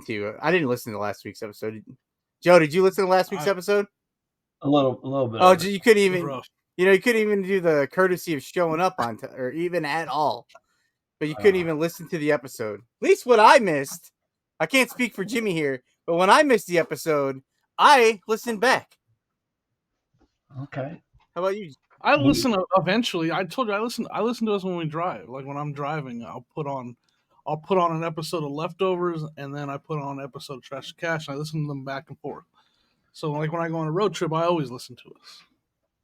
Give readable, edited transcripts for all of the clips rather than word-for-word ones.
to. I didn't listen to last week's episode. Joe, did you listen to last week's episode? A little bit. Oh, you couldn't even. Rough. You couldn't even do the courtesy of showing up on or even at all. But you couldn't even listen to the episode. At least what I missed. I can't speak for Jimmy here, but when I missed the episode, I listened back. Okay. How about you? I listen eventually. I told you I listen to us when we drive. Like when I'm driving, I'll put on an episode of Leftovers, and then I put on an episode of Trash to Cash, and I listen to them back and forth. So like when I go on a road trip, I always listen to us.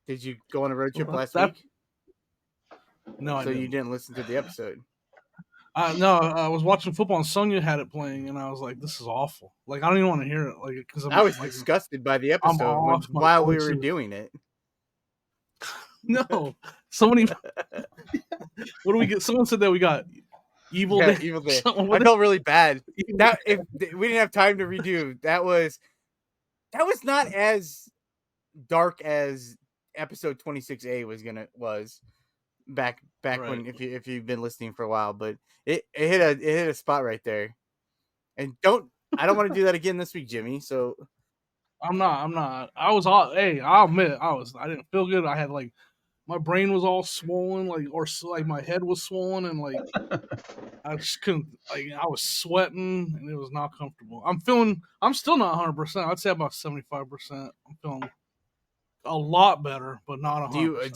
Did you go on a road trip last week? No, I didn't. So you didn't listen to the episode? No, I was watching football, and Sonia had it playing, and I was like, "This is awful." Like I don't even want to hear it. Like because I was disgusted by the episode while we were doing it. No, somebody. What do we get? Someone said that we got Evil Day. Evil Day. I felt really bad. That if we didn't have time to redo, that was not as dark as episode 26A was back right. When if you've been listening for a while, but it hit a spot right there. And I don't want to do that again this week, Jimmy. So I'm not. I'll admit I didn't feel good. I had like my brain was all swollen, like my head was swollen, and like I just couldn't. Like I was sweating, and it was not comfortable. I'm still not 100%. I'd say about 75%. I'm feeling a lot better, but not 100%.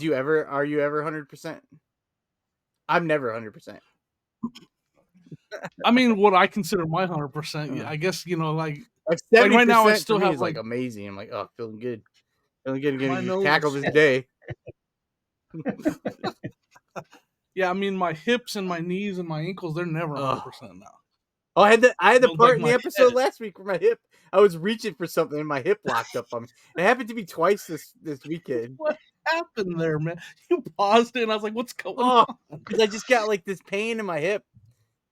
Are you ever 100%? I'm never 100%. I mean, what I consider my 100%, I guess like right now I still have like amazing. I'm like, oh, feeling good. Feeling good. Getting tackled this day. Yeah, I mean my hips and my knees and my ankles, they're never 100% now. Oh, I had the part in the episode last week where my hip, I was reaching for something and my hip locked up on me. It happened to be twice this weekend. What happened there, man? You paused it and I was like, what's going on? Because I just got like this pain in my hip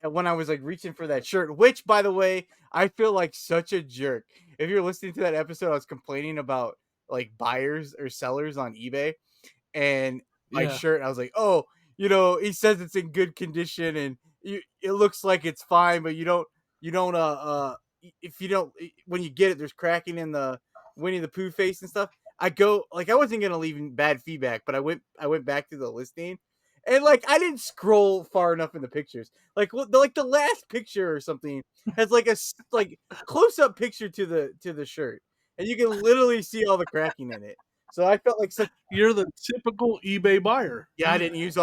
when I was like reaching for that shirt, which by the way, I feel like such a jerk. If you're listening to that episode, I was complaining about like buyers or sellers on eBay and my shirt. I was like, oh, he says it's in good condition and it looks like it's fine, but when you get it, there's cracking in the Winnie the Pooh face and stuff. I wasn't going to leave bad feedback, but I went back to the listing and like, I didn't scroll far enough in the pictures. Like the last picture or something has like a close up picture to the shirt and you can literally see all the cracking in it. So I felt like you're the typical eBay buyer. Yeah, I didn't look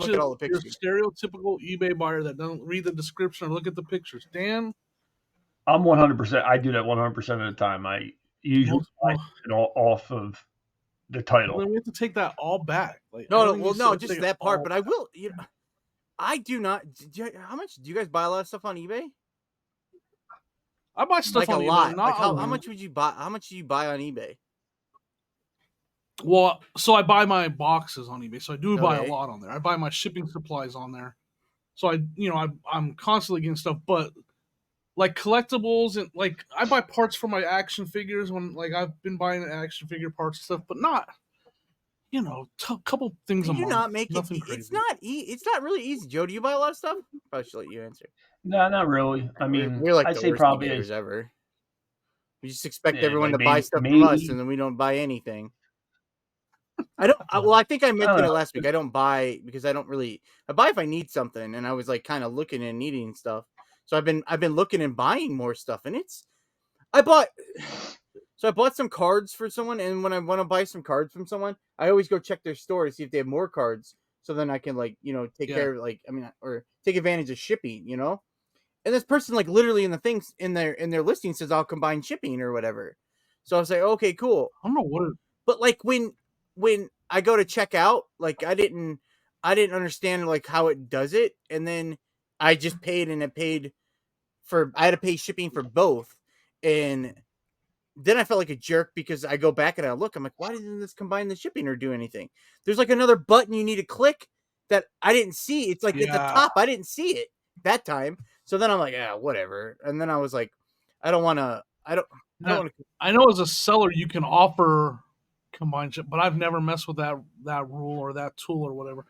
at all the pictures. You're stereotypical eBay buyer that doesn't read the description or look at the pictures. Dan? I'm 100%. I do that 100% of the time. I usually buy it all off of the title. Well, then we have to take that all back. Like, no, just that part. But I will. I do not. How much do you guys buy a lot of stuff on eBay? I buy stuff on a eBay. Lot. Like how much would you buy? How much do you buy on eBay? Well, so I buy my boxes on eBay. So I do buy a lot on there. I buy my shipping supplies on there. So I'm constantly getting stuff, but like collectibles and like I buy parts for my action figures when like I've been buying action figure parts and stuff, but not couple things a month. Not make it. It's not really easy. Joe, do you buy a lot of stuff? Probably should let you answer. No, not really. I mean, we're like I'd the say worst probably ever. We just expect everyone to buy stuff from us, and then we don't buy anything. I don't. I think I mentioned it last week. I don't buy because I don't really. I buy if I need something, and I was like kind of looking and needing stuff. So I've been looking and buying more stuff, and I bought some cards for someone, and when I want to buy some cards from someone, I always go check their store to see if they have more cards, so then I can take care of or take advantage of shipping, And this person literally in the things in their listing says I'll combine shipping or whatever. So I was like, okay, cool. I don't know what. But when I go to check out, I didn't understand how it does it, and then I just paid and I had to pay shipping for both, and then I felt like a jerk because I go back and I look, I'm like, why didn't this combine the shipping or do anything? There's another button you need to click that I didn't see. It's at the top. I didn't see it that time. So then I'm like, yeah, whatever. And then I was like, I know as a seller you can offer combined ship, but I've never messed with that rule or that tool or whatever.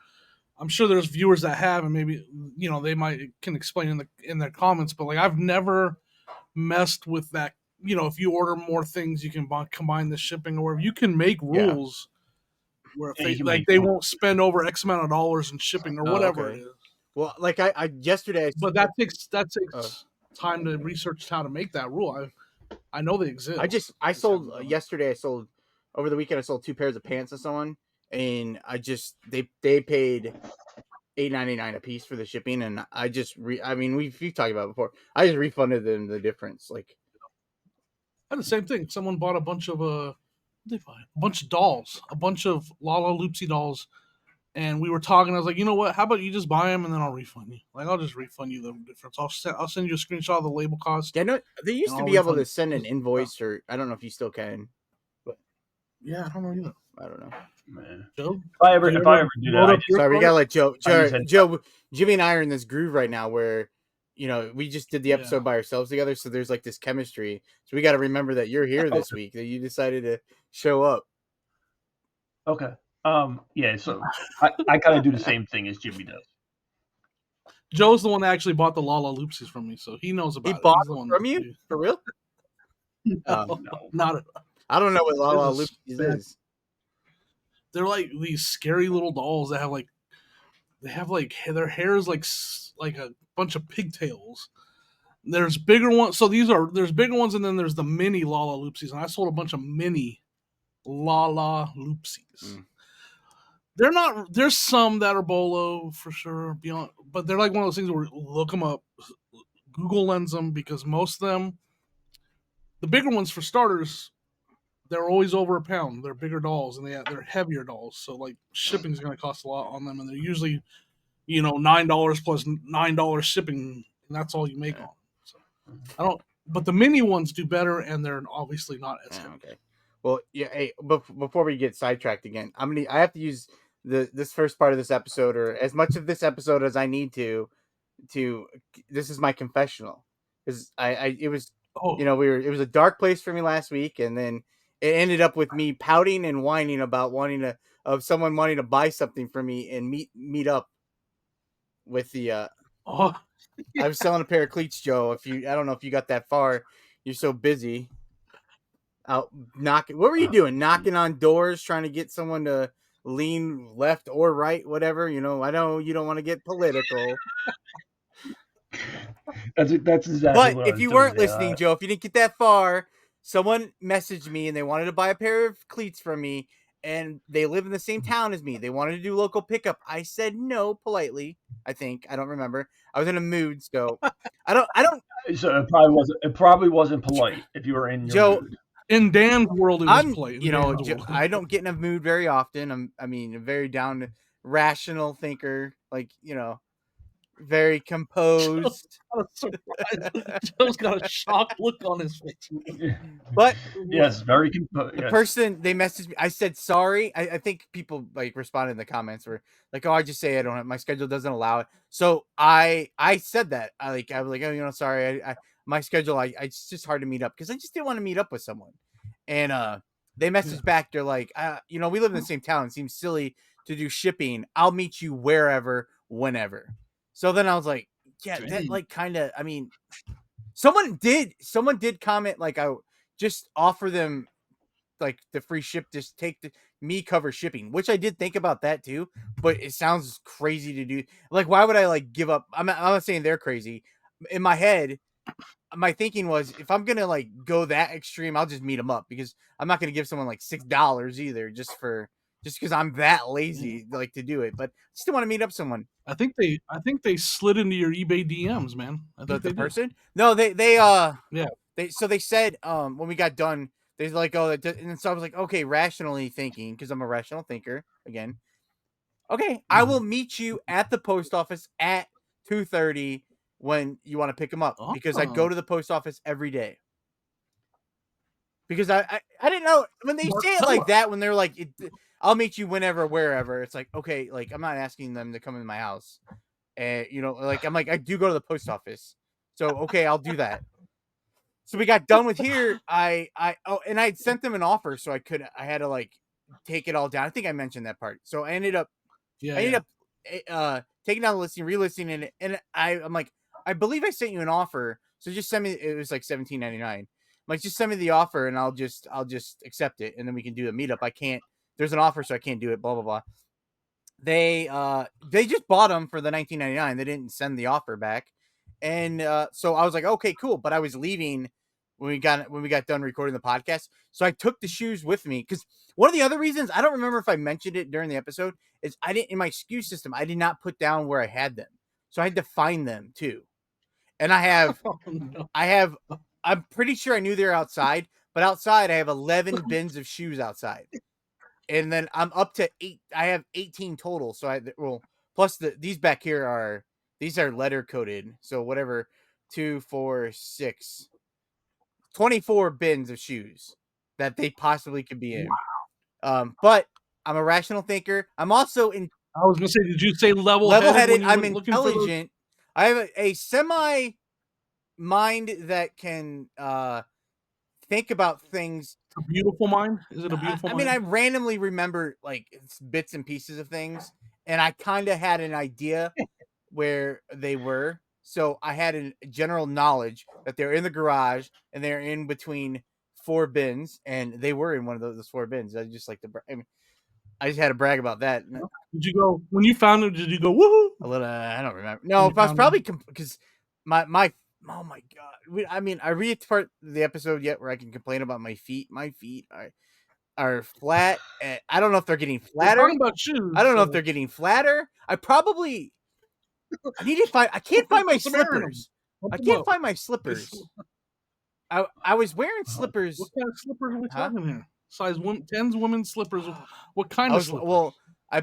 I'm sure there's viewers that have, and maybe they can explain in their comments. But I've never messed with that. If you order more things, you can combine the shipping, or you can make rules where if they won't spend over X amount of dollars in shipping or whatever it is. Well, like I yesterday, but that takes time to research how to make that rule. I know they exist. I sold yesterday. I sold over the weekend. I sold 2 pairs of pants to someone, and they paid $8.99 a piece for the shipping, and I just we've talked about it before. I just refunded them the difference. Like, I had the same thing. Someone bought a bunch of they buy a bunch of dolls, a bunch of Lala Loopsy dolls, and we were talking. I was like, you know what? How about you just buy them and then I'll refund you? Like, I'll just refund you the difference. I'll send you a screenshot of the label cost. Yeah, no, they used to be able to send an invoice, or I don't know if you still can. But yeah, I don't know either. I don't know. Man. Joe, if I ever do that, sorry, we gotta let Joe. Jimmy and I are in this groove right now where, we just did the episode by ourselves together, so there's like this chemistry. So we got to remember that you're here this week, that you decided to show up. Okay. Yeah. So I kind of do the same thing as Jimmy does. Joe's the one that actually bought the Lala Loopsies from me, so he knows about it. He bought them from you? For real? No, not at all. I don't know what Lala Loopsies is. They're like these scary little dolls that have their hair is like a bunch of pigtails. There's bigger ones. So there's bigger ones, and then there's the mini Lala Loopsies, and I sold a bunch of mini Lala Loopsies. They're not. There's some that are bolo for sure, beyond, but they're like one of those things where look them up, Google Lens them, because most of them, the bigger ones for starters, they're always over £1. They're bigger dolls, and they're heavier dolls, so like shipping's going to cost a lot on them, and they're usually, $9 plus $9 shipping, and that's all you make on them. So I don't. But the mini ones do better, and they're obviously not as heavy. Okay. Well, yeah. Hey, before we get sidetracked again, I have to use this first part of this episode, or as much of this episode as I need to. This is my confessional, because it was it was a dark place for me last week, and then it ended up with me pouting and whining about someone wanting to buy something from me and meet up with the. I was selling a pair of cleats, Joe. I don't know if you got that far. You're so busy. Out knocking. What were you doing? Knocking on doors, trying to get someone to lean left or right, whatever. I know you don't want to get political. That's exactly. But if you weren't listening, Joe, if you didn't get that far, someone messaged me and they wanted to buy a pair of cleats from me, and they live in the same town as me. They wanted to do local pickup. I said no politely. I don't remember. I was in a mood, so I don't. So it probably wasn't polite if you were in your mood. In Dan's world, it was polite. I don't get in a mood very often. I'm a very down to rational thinker, like, very composed. Joe's got a shocked look on his face. But yes, very composed. The person, they messaged me. I said sorry. I think people like responded in the comments were like, "Oh, I just say I don't have, my schedule doesn't allow it." So I said that. I was like, "Oh, sorry. My schedule. It's just hard to meet up because I just didn't want to meet up with someone." And they messaged back. They're like, we live in the same town. It seems silly to do shipping. I'll meet you wherever, whenever. So then I was like, yeah, that like kind of. I mean, someone did comment like, I just offer them like the free ship. Just take me cover shipping, which I did think about that too. But it sounds crazy to do. Like, why would I like give up? I'm not saying they're crazy. In my head, my thinking was, if I'm gonna like go that extreme, I'll just meet them up, because I'm not gonna give someone like $6 either just because I'm that lazy like to do it. But I still want to meet up someone. I think they slid into your eBay DMs, man. The person? No, they yeah. They said when we got done, they're like, oh, and so I was like, okay, rationally thinking, because I'm a rational thinker again. Okay, I will meet you at the post office at 2:30 when you want to pick them up, because I go to the post office every day. Because I didn't know when they say it like that, when they're like, I'll meet you whenever, wherever. It's like, okay, like I'm not asking them to come in my house, and like I'm like, I do go to the post office, so okay, I'll do that. So we got done with here. And I sent them an offer, so I had to like take it all down. I think I mentioned that part. So I ended up taking down the listing, relisting it, and I'm like, I believe I sent you an offer. So just send me. It was like $17.99. Like, just send me the offer and I'll just accept it, and then we can do a meetup. I can't. There's an offer, so I can't do it. Blah blah blah. They just bought them for the $19.99. They didn't send the offer back, and so I was like, okay, cool. But I was leaving when we got done recording the podcast, so I took the shoes with me because one of the other reasons, I don't remember if I mentioned it during the episode, is I didn't, in my SKU system, I did not put down where I had them, so I had to find them too. And Oh, no. I'm pretty sure I knew they were outside, but outside I have 11 bins of shoes outside. And then I'm up to 8. I have 18 total. So plus these back here these are letter coded. So whatever, 2, 4, 6, 24 bins of shoes that they possibly could be in. Wow. But I'm a rational thinker. I'm also I was gonna say, did you say level-headed. I'm intelligent. I have a semi mind that can think about things. A beautiful mind? Is it a beautiful mind? I mean, I randomly remember like bits and pieces of things, and I kind of had an idea where they were. So I had a general knowledge that they're in the garage and they're in between 4 bins, and they were in one of those 4 bins. I just like to, I just had to brag about that. Did you go when you found them? Did you go woohoo? A little, I don't remember. No, if I was probably because my oh my god. I mean, I read the part of the episode yet where I can complain about my feet. My feet are flat. I don't know if they're getting flatter. We're talking about shoes. I don't know if they're getting flatter. I need to find. I can't find my slippers. I can't find my slippers. I was wearing slippers. What kind of slippers are we talking here? Size 10s women's slippers. What kind of slippers? Well, I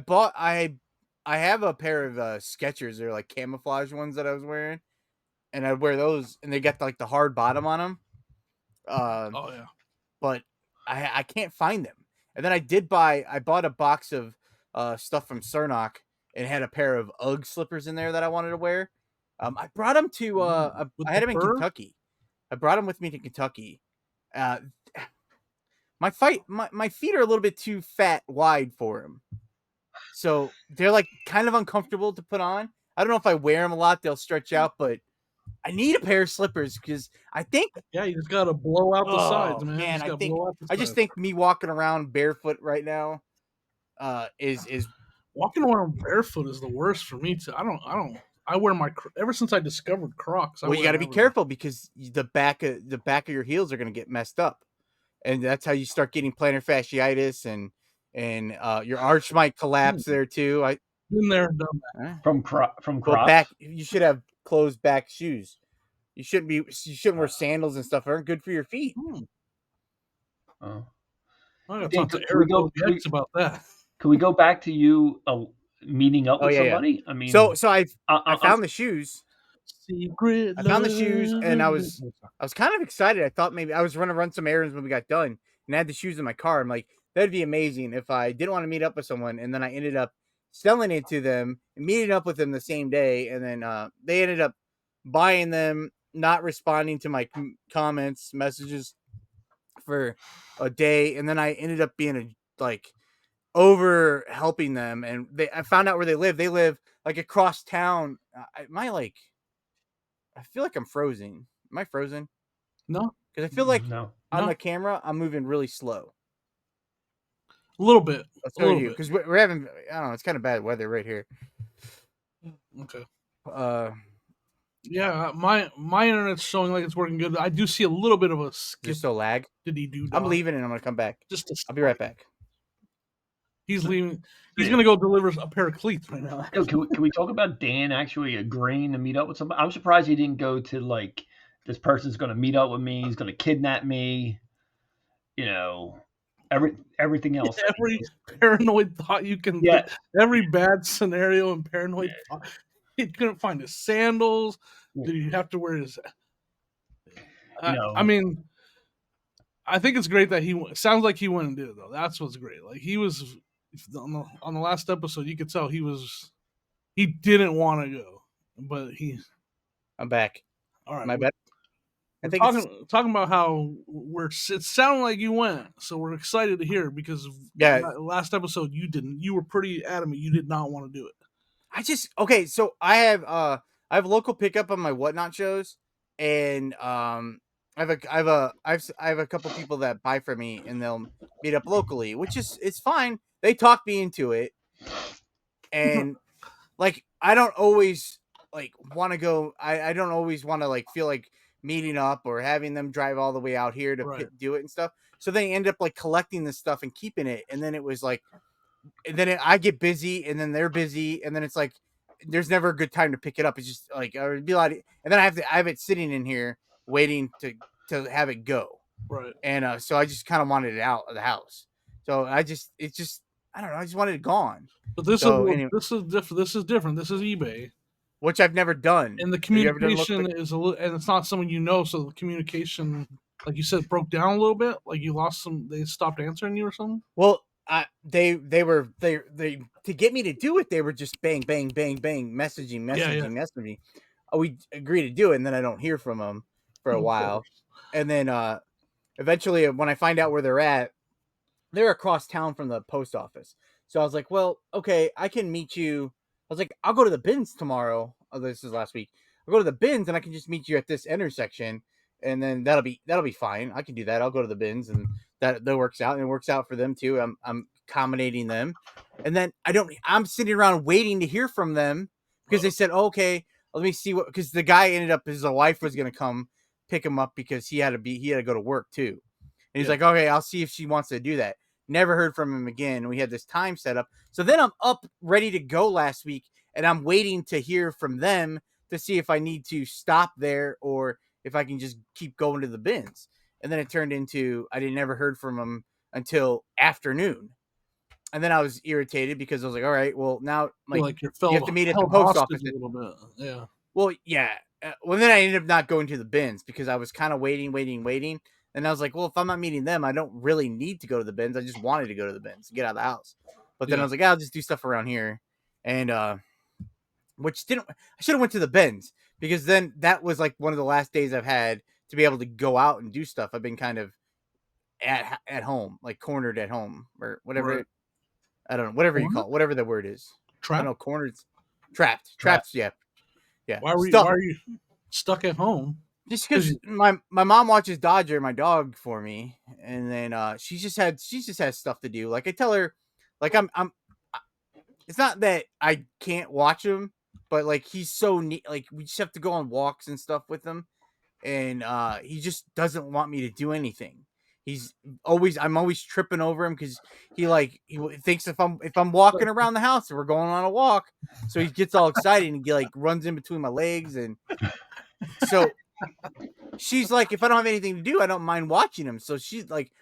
have a pair of Skechers. They're like camouflage ones that I was wearing, and I'd wear those, and they got like the hard bottom on them. Oh yeah. But I can't find them. And then I bought a box of stuff from Cernock and had a pair of Ugg slippers in there that I wanted to wear. I brought them to I had them in Kentucky. I brought them with me to Kentucky. My feet are a little bit too wide for them. So they're like kind of uncomfortable to put on. I don't know if I wear them a lot, they'll stretch out, but I need a pair of slippers because I think. Yeah, you just gotta blow out the sides, man. I just think me walking around barefoot right now, is walking around barefoot is the worst for me. I wear ever since I discovered Crocs. Well, you got to be careful because the back of your heels are going to get messed up, and that's how you start getting plantar fasciitis, and your arch might collapse there too. I been there, done that. From Crocs. Back, you should have closed back shoes. You shouldn't wear sandals and stuff. They aren't good for your feet. Oh. I gotta talk to Eric about that. Can we go back to you meeting up with somebody? Yeah. I mean, so I found the shoes. Secret. I found the shoes, and I was kind of excited. I thought maybe I was going to run some errands when we got done, and I had the shoes in my car. I'm like, that'd be amazing if I didn't want to meet up with someone, and then I ended up selling it to them, and meeting up with them the same day, and then they ended up buying them, not responding to my comments, messages for a day, and then I ended up being over helping them, and I found out where they live. They live like across town. I feel like I'm frozen. Am I frozen? No, because I feel like on the camera I'm moving really slow. A little bit. Let's go to you because we're having. I don't know. It's kind of bad weather right here. Okay. Yeah, my internet's showing like it's working good. I do see a little bit of a just a lag. Did he do? I'm leaving and I'm gonna come back. I'll be right back. He's leaving. He's gonna go deliver a pair of cleats right now. Can we talk about Dan actually agreeing to meet up with somebody? I'm surprised he didn't go to like, this person's gonna meet up with me. He's gonna kidnap me. You know, everything else. Every paranoid thought you can. Yeah. Every bad scenario and paranoid thought. He couldn't find his sandals. Did he have to wear his? I mean, I think it's great that sounds like he went and did it though. That's what's great. Like he was on the last episode, you could tell he didn't want to go, but I'm back. All right, my bad. I think talking about how it sounded like you went, so we're excited to hear because last episode you didn't. You were pretty adamant you did not want to do it. So I have local pickup on my Whatnot shows, and I have a couple people that buy from me, and they'll meet up locally, which is it's fine. They talk me into it, and like I don't always like want to go. I don't always want to like feel like meeting up or having them drive all the way out here to Right. do it and stuff. So they end up like collecting this stuff and keeping it, and then it was like, and then I get busy, and then they're busy, and then it's like there's never a good time to pick it up. It's just like I would be like, and then I have it sitting in here waiting to have it go, Right. and so I just kind of wanted it out of the house. So it's just I don't know. I just wanted it gone. But this So is anyway, this is different. This is different. This is eBay, which I've never done. and the Have you ever done communication is a little, and it's not someone you know. So the communication, like you said, broke down a little bit. Like you lost some. They stopped answering you or something. Well, they to get me to do it, they were just bang, bang, bang, bang, messaging. Oh, we agree to do it, and then I don't hear from them for a while, and then eventually, when I find out where they're at, they're across town from the post office. So I was like, well, okay, I can meet you. I was like, I'll go to the bins tomorrow. Oh, this is last week. I'll go to the bins, and I can just meet you at this intersection, and then that'll be fine. I can do that. I'll go to the bins, and that works out, and it works out for them too. I'm accommodating them, and then I'm sitting around waiting to hear from them because they said, oh, okay, let me see what, because the guy ended up, his wife was gonna come pick him up because he had to go to work too, and he's like, okay, I'll see if she wants to do that. Never heard from him again. We had this time set up. So then I'm up ready to go last week, and I'm waiting to hear from them to see if I need to stop there or if I can just keep going to the bins. And then it turned into I didn't never heard from him until afternoon. And then I was irritated because I was like, all right, well, now like you're you have to meet at the post office a little bit. Yeah. Well, yeah. Well, then I ended up not going to the bins because I was kind of waiting. And I was like, well, if I'm not meeting them, I don't really need to go to the bins. I just wanted to go to the bins to get out of the house. But then I was like, I'll just do stuff around here. And which didn't, I should have went to the bins because then that was like one of the last days I've had to be able to go out and do stuff. I've been kind of at home, like cornered at home or whatever. Right. I don't know, whatever you call it, whatever the word is. Trapped? I don't know, cornered, trapped. Yeah. Why are you stuck at home? Just because my mom watches Dodger, my dog, for me, and then she just has stuff to do. Like I tell her, like I'm. It's not that I can't watch him, but like he's so neat. Like we just have to go on walks and stuff with him, and he just doesn't want me to do anything. I'm always tripping over him because he thinks if I'm walking around the house and we're going on a walk, so he gets all excited and he like runs in between my legs, and so she's like, if I don't have anything to do, I don't mind watching him. So she's like,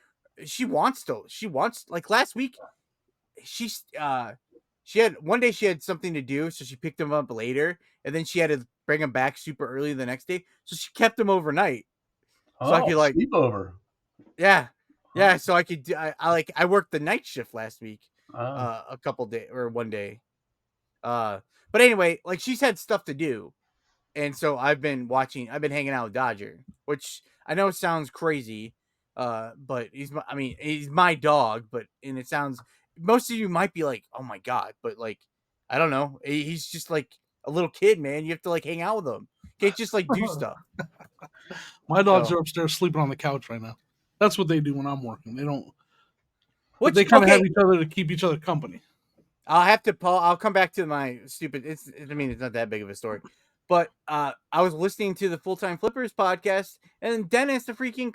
she wants like last week, she had one day she had something to do, so she picked him up later, and then she had to bring him back super early the next day, so she kept him overnight. So I could like sleep over. Yeah. So I could I worked the night shift last week, a couple days or one day. But anyway, like she's had stuff to do. And so I've been hanging out with Dodger, which I know sounds crazy, but he's my dog, and it sounds, most of you might be like, oh my God, but like, I don't know. He's just like a little kid, man. You have to like hang out with him. You can't just like do stuff. My dogs are upstairs sleeping on the couch right now. That's what they do when I'm working. They don't. They kind of have each other to keep each other company. I'll come back to my stupid. It's not that big of a story. But I was listening to the Full Time Flippers podcast, and Dennis, the freaking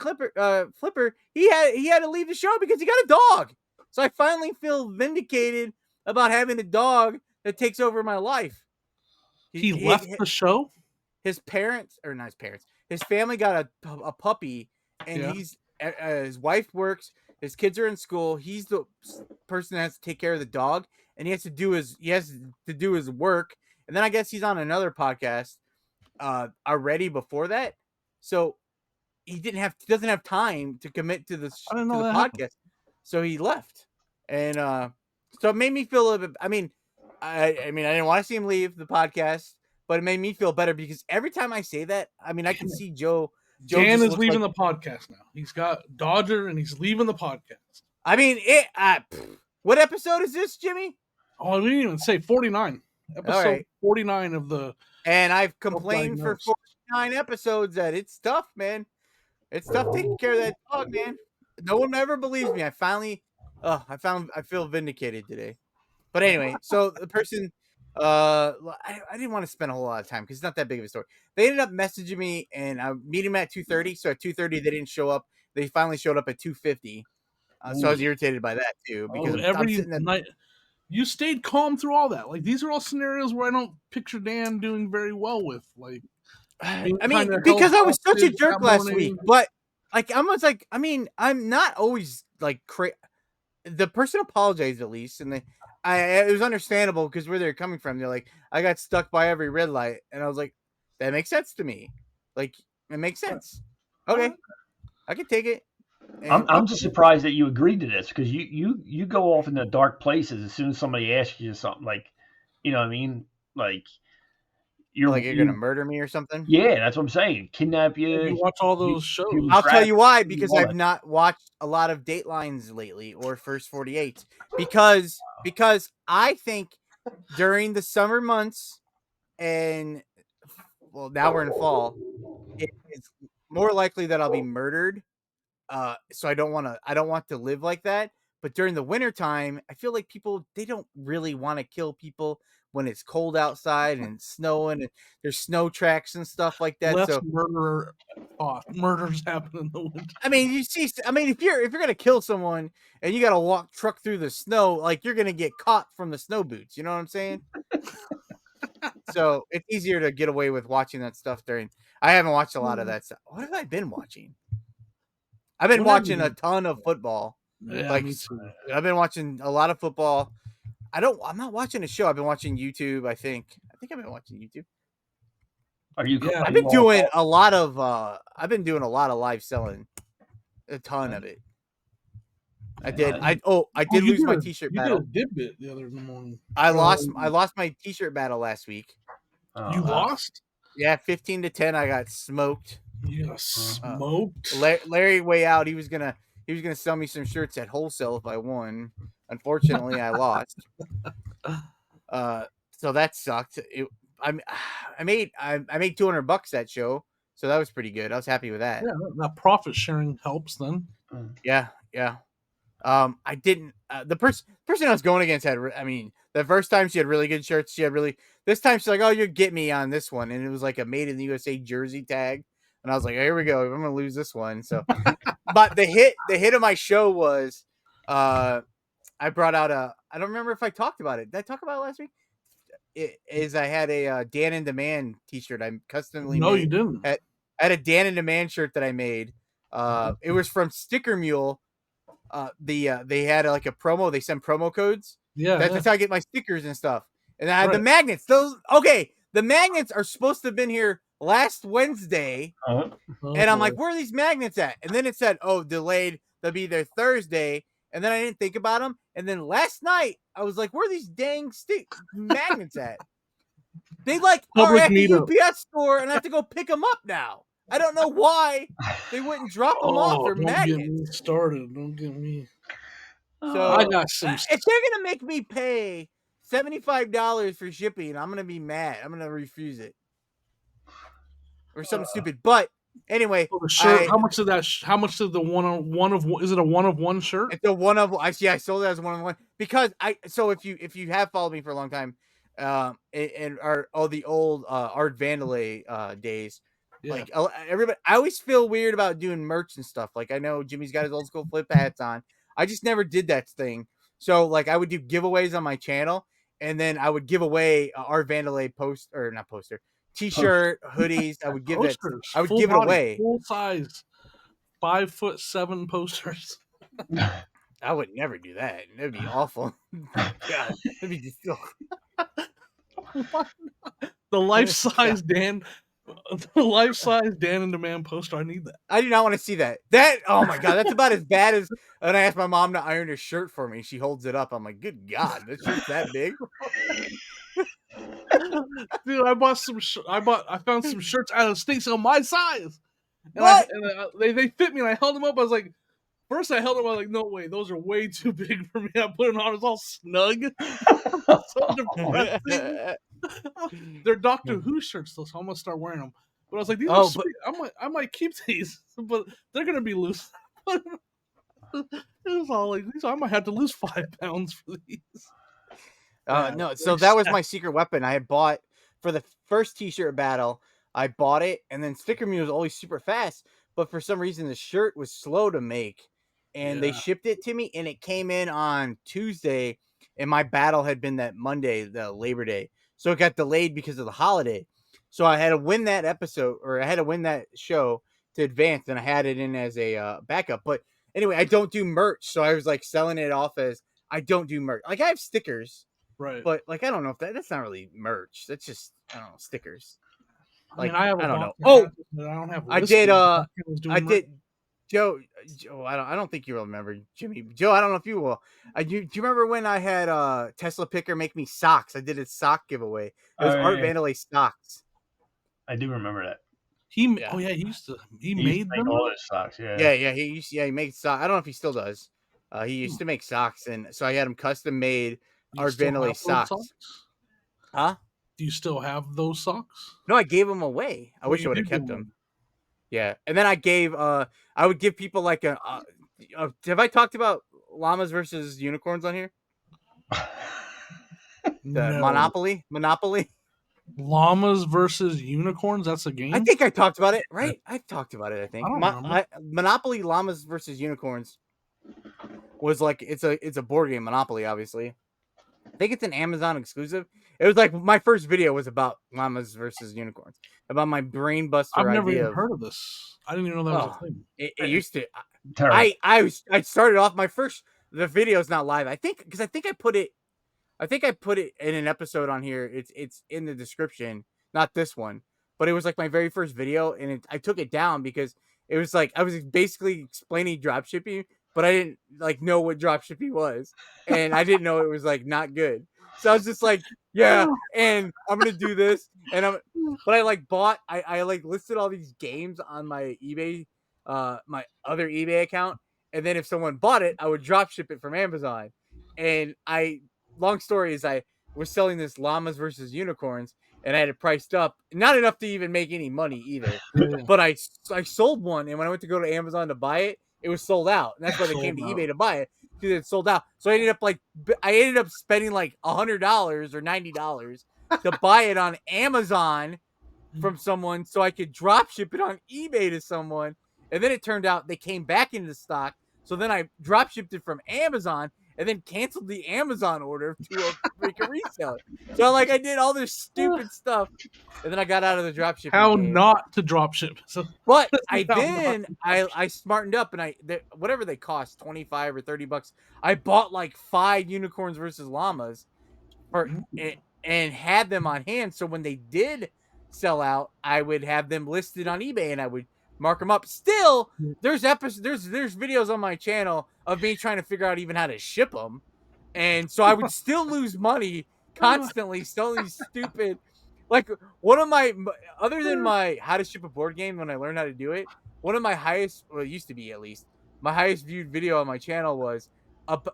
flipper, he had to leave the show because he got a dog. So I finally feel vindicated about having a dog that takes over my life. He left the show? His parents, or not his parents, his family got a puppy, and his wife works, his kids are in school, he's the person that has to take care of the dog, and he has to do his work. And then I guess he's on another podcast already before that. So he doesn't have time to commit to the podcast. Happened. So he left. And so it made me feel a little bit, I didn't want to see him leave the podcast, but it made me feel better because every time I say that, I can see Joe Dan is leaving the podcast now. He's got Dodger and he's leaving the podcast. What episode is this, Jimmy? Oh, we didn't even say 49. Episode 49 of the. And I've complained for 9 episodes that it's tough, man. It's tough taking care of that dog, man. No one ever believes me. I feel vindicated today. But anyway, so the person, I didn't want to spend a whole lot of time because it's not that big of a story. They ended up messaging me, and I meet him at 2:30. So at 2:30, they didn't show up. They finally showed up at 2:50. So I was irritated by that too because I'm sitting there. Night. You stayed calm through all that. Like, these are all scenarios where I don't picture Dan doing very well with. Like, I mean, because I was such a jerk last week, but like I'm not always like the person apologized at least, and it was understandable because where they're coming from. They're like, I got stuck by every red light, and I was like, that makes sense to me. Like, it makes sense. Okay, I can take it. I'm just surprised that you agreed to this because you go off in the dark places as soon as somebody asks you something, like, you know what I mean, like you're gonna murder me or something. Yeah, that's what I'm saying. Kidnap you. You watch all those shows. I'll tell you why, because I've not watched a lot of Datelines lately or First 48 because I think during the summer months and now we're in fall, it is more likely that I'll be murdered. So I don't want to live like that. But during the winter time, I feel like they don't really want to kill people when it's cold outside and snowing and there's snow tracks and stuff like that. Less murders happen in the winter. I mean, if you're gonna kill someone and you gotta truck through the snow, like, you're gonna get caught from the snow boots. You know what I'm saying? So it's easier to get away with watching that stuff I haven't watched a lot of that stuff. What have I been watching? I've been watching a ton of football. Yeah, like, I've been watching a lot of football. I'm not watching a show. I've been watching YouTube. I think I've been watching YouTube. I've been doing a lot of live selling. A ton of it. I did lose my t-shirt battle. You did a bit the other morning. I lost my t-shirt battle last week. You lost? Yeah, 15-10. I got smoked. You got smoked. Larry way out. He was gonna sell me some shirts at wholesale if I won. Unfortunately, I lost. So that sucked. I made $200 that show, so that was pretty good. I was happy with that. Yeah, that profit sharing helps then. Yeah. I didn't. The person I was going against the first time she had really good shirts. This time she's like, "Oh, you get me on this one," and it was like a Made in the USA jersey tag. And I was like, here we go. I'm gonna lose this one. So, but the hit of my show was, I brought out I don't remember if I talked about it. Did I talk about it last week? I had a Dan in Demand t-shirt. I customly No, made. you didn't. I had a Dan in Demand shirt that I made. It was from Sticker Mule. They had like a promo. They send promo codes. Yeah, that's how I get my stickers and stuff. And I had the magnets. The magnets are supposed to have been here last Wednesday, and I'm like, where are these magnets at? And then it said, delayed. They'll be there Thursday. And then I didn't think about them. And then last night I was like, where are these dang magnets at? They are at the UPS store, and I have to go pick them up now. I don't know why they wouldn't drop them off. They're magnets. Get me started. Don't get me. So I got some. If they're gonna make me pay $75 for shipping, I'm gonna be mad. I'm gonna refuse it or something stupid. But anyway, the shirt. How much did that? How much did the one of? Is it a one of one shirt? It's a one of. I sold it as one of one because So if you have followed me for a long time, and the old Art Vandalay days. Yeah. Like everybody, I always feel weird about doing merch and stuff. Like, I know Jimmy's got his old school flip hats on. I just never did that thing. So like, I would do giveaways on my channel, and then I would give away Art Vandalay t-shirt, hoodies. I would give posters. I would give it away. Full size, 5'7" posters. I would never do that. That'd be awful. God, that'd be just the life size Dan. The life-size Dan in Demand poster. I need that. I do not want to see that. Oh my god, that's about as bad as when I asked my mom to iron a shirt for me. She holds it up. I'm like, good god, this shirt's that big. Dude, I found some shirts out of state sale my size. And they fit me, and I held them up. I was like, first I held them. I was like, no way, those are way too big for me. I put it on. It's all snug. So depressing. They're Doctor Who shirts, though, so I'm gonna start wearing them. But I was like, these are Oh, but sweet. I might keep these, but they're gonna be loose. It was all like, these I might have to lose 5 pounds for these. Yeah, no, so very that was sad. my secret weapon. I had bought for the first T-shirt battle. I bought it, and then Sticker Me was always super fast, but for some reason the shirt was slow to make, and they Yeah. shipped it to me, and it came in on Tuesday, and my battle had been that Monday, the Labor Day, so it got delayed because of the holiday. So I had to win that episode, or I had to win that show to advance, and I had it in as a backup. But anyway, I don't do merch, so I was like selling it off as I don't do merch. Like I have stickers. Right. But like I don't know if that's not really merch. That's just I don't know, stickers. I mean, Like I have a I don't box know. of Oh, hats that I don't have I listed. did I was I doing merch. did Joe, I don't think you'll remember Jimmy. Joe, I don't know if you will. Do you remember when I had Tesla Picker make me socks? I did a sock giveaway. It was Oh, Art yeah. Vandalay socks. I do remember that. Yeah. Oh yeah, he He used to made make them. all those socks. Yeah, he made socks. I don't know if he still does. He used to make socks, and so I had him custom made Do you Art still Vandalay have those socks. socks? Huh? Do you still have those socks? No, I gave them away. I wish I You would have did give kept them. them. Yeah, and then I would give people like have I talked about llamas versus unicorns on here? The No. Monopoly. Llamas versus unicorns. That's a game. I think I talked about it, right? I talked about it. I think I don't remember. Monopoly llamas versus unicorns was like it's a board game. Monopoly, obviously. I think it's an Amazon exclusive. It was like my first video was about llamas versus unicorns, about my brain buster I've never idea even of. heard of this. I didn't even know that was a thing. It used to. Terrible. I started off my first. The video's not live. I think because I think I put it in an episode on here. It's in the description, not this one, but it was like my very first video, and I took it down because it was like I was basically explaining dropshipping, but I didn't like know what dropshipping was, and I didn't know it was like not good. So I was just like, yeah, and I'm gonna do this, but I like bought, I like listed all these games on my eBay, my other eBay account, and then if someone bought it, I would drop ship it from Amazon, and long story is I was selling this llamas versus unicorns, and I had it priced up, not enough to even make any money either. Yeah. But I sold one, and when I went to go to Amazon to buy it, it was sold out, and that's why they came to eBay to buy it because it sold out. So I ended up spending like $100 or $90 to buy it on Amazon from someone, so I could drop ship it on eBay to someone, and then it turned out they came back into stock. So then I drop shipped it from Amazon, and then canceled the Amazon order to a freaking reseller. So like I did all this stupid stuff, and then I got out of the drop shipping How game. not to drop ship? So But I smartened up, and whatever they cost, $25 or $30, I bought like 5 unicorns versus llamas and had them on hand. So when they did sell out, I would have them listed on eBay, and I would mark them up. Still, there's videos on my channel of me trying to figure out even how to ship them, and so I would still lose money constantly selling these stupid. Like one of my, other than my how to ship a board game when I learned how to do it, one of my highest, well, it used to be at least, my highest viewed video on my channel was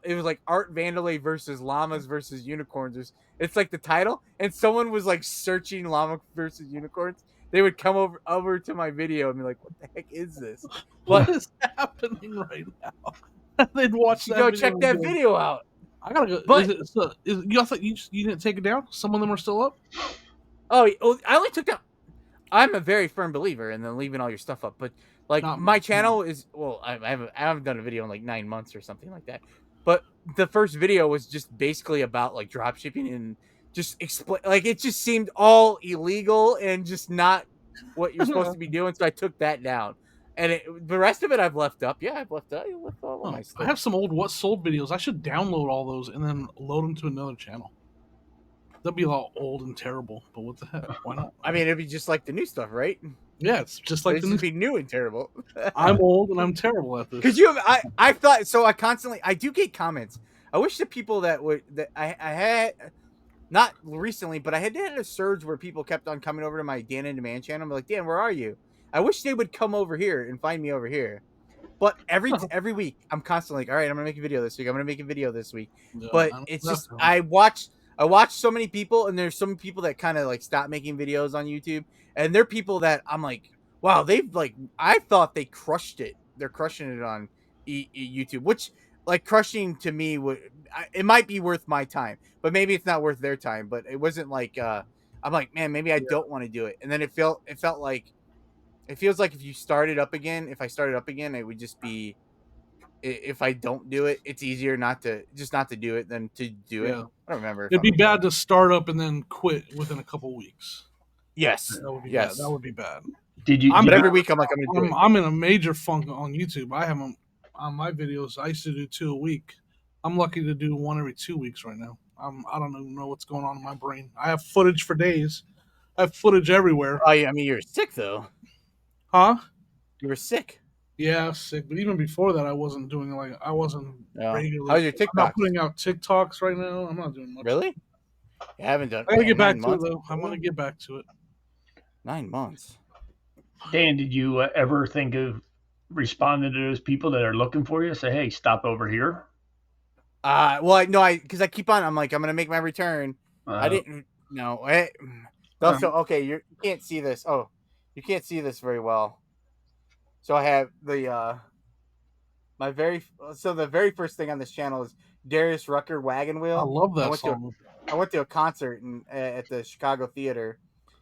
it was like Art Vandalay versus llamas versus unicorns. It's like the title, and someone was like searching llama versus unicorns. They would come over to my video and be like, "What the heck is this?" What is happening right now? They'd watch that. Go check that video out. I gotta go. But You didn't take it down? Some of them are still up. Oh, I only took down. I'm a very firm believer in then leaving all your stuff up, but like my channel is I haven't done a video in like 9 months or something like that. But the first video was just basically about like drop shipping and just explain, like it just seemed all illegal and just not what you're supposed to be doing. So I took that down, and the rest of it I've left up. Yeah, I've left all of my stuff. I have some old what sold videos. I should download all those and then load them to another channel. They'll be all old and terrible, but what the heck? Why not? I mean, it'd be just like the new stuff, right? Yeah, it's just like it'd be new and terrible. I'm old and I'm terrible at this. Because I thought so. I do get comments. I wish the people that I had, not recently, but I had a surge where people kept on coming over to my Dan in Demand channel. I'm like, Dan, where are you? I wish they would come over here and find me over here. But every week, I'm constantly like, all right, I'm gonna make a video this week. I'm gonna make a video this week. No, but it's just I watch I watch so many people, and there's so many people that kind of like stop making videos on YouTube, and they're people that I'm like, wow, they've like, I thought they crushed it. They're crushing it on YouTube, which like crushing to me would, it might be worth my time, but maybe it's not worth their time. But it wasn't like I'm like, man, maybe I Yeah. don't want to do it, and then it felt like it feels like if you started up again, if I started up again, it would just be, if I don't do it, it's easier not to do it than to do it. Yeah. I don't remember if It'd I'm be making bad to start up and then quit within a couple weeks. Yes. That would be bad. That Yes. would be bad. But every week I'm like, I'm gonna do it. I'm in a major funk on YouTube. I haven't on my videos. I used to do 2 a week. I'm lucky to do 1 every 2 weeks right now. I don't even know what's going on in my brain. I have footage for days. I have footage everywhere. Oh, yeah, I mean, you're sick though. Huh? You were sick. Yeah, I was sick. But even before that, I wasn't doing I wasn't Yeah. regularly. How's your I'm not TikToks? putting out TikToks right now. I'm not doing much. Really? You haven't done. I gotta get back 9 to it months? though. I'm gonna get back to it. 9 months. Dan, did you ever think of responding to those people that are looking for you? Say, hey, stop over here. Well, because I keep on. I'm like, I'm gonna make my return. I didn't. No. Also, okay, you can't see this. Oh, you can't see this very well. So I have the the very first thing on this channel is Darius Rucker Wagon Wheel. I love that song. I went to a concert at the Chicago Theater,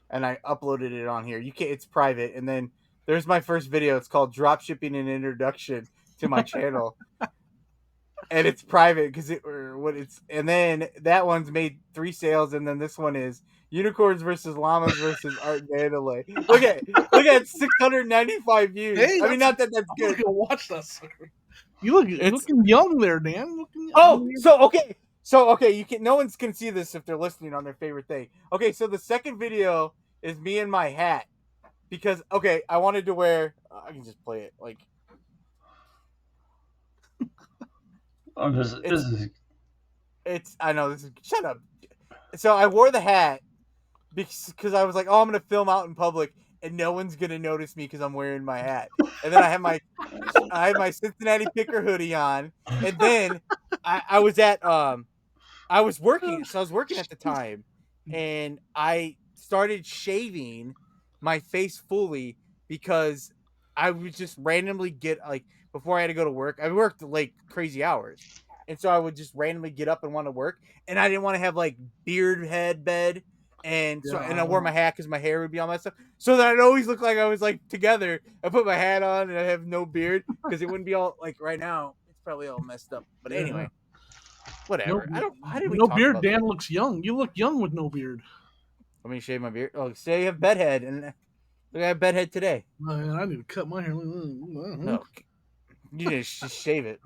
and I uploaded it on here. You can't. It's private. And then there's my first video. It's called Drop Shipping and Introduction to my channel, and it's private because And then that one's made 3 sales, and then this one is Unicorns versus Llamas versus Art Vandalay. Look at 695 views. Hey, I mean, not that that's I'm good. gonna watch that sucker. Looking young there, Dan. You can. No one's can see this if they're listening on their favorite thing. Okay, so the second video is me in my hat because I wanted to wear. I can just play it like. I know this is. Shut up. So I wore the hat because I was like, oh, I'm gonna film out in public and no one's gonna notice me because I'm wearing my hat. And then I have my Cincinnati Picker hoodie on, and then I was at I was working at the time, and I started shaving my face fully because I would just randomly get like before I had to go to work. I worked like crazy hours, and so I would just randomly get up and want to work, and I didn't want to have like beard head bed. And so, and I wore my hat because my hair would be all messed up, so that I'd always look like I was like together. I put my hat on and I have no beard because it wouldn't be all like right now. It's probably all messed up. But anyway, whatever. How did we no talk beard? about Dan that? looks young. You look young with no beard. Let me shave my beard. Oh, say you have bedhead, and look, I have bedhead today. Man, I need to cut my hair. No, you just shave it.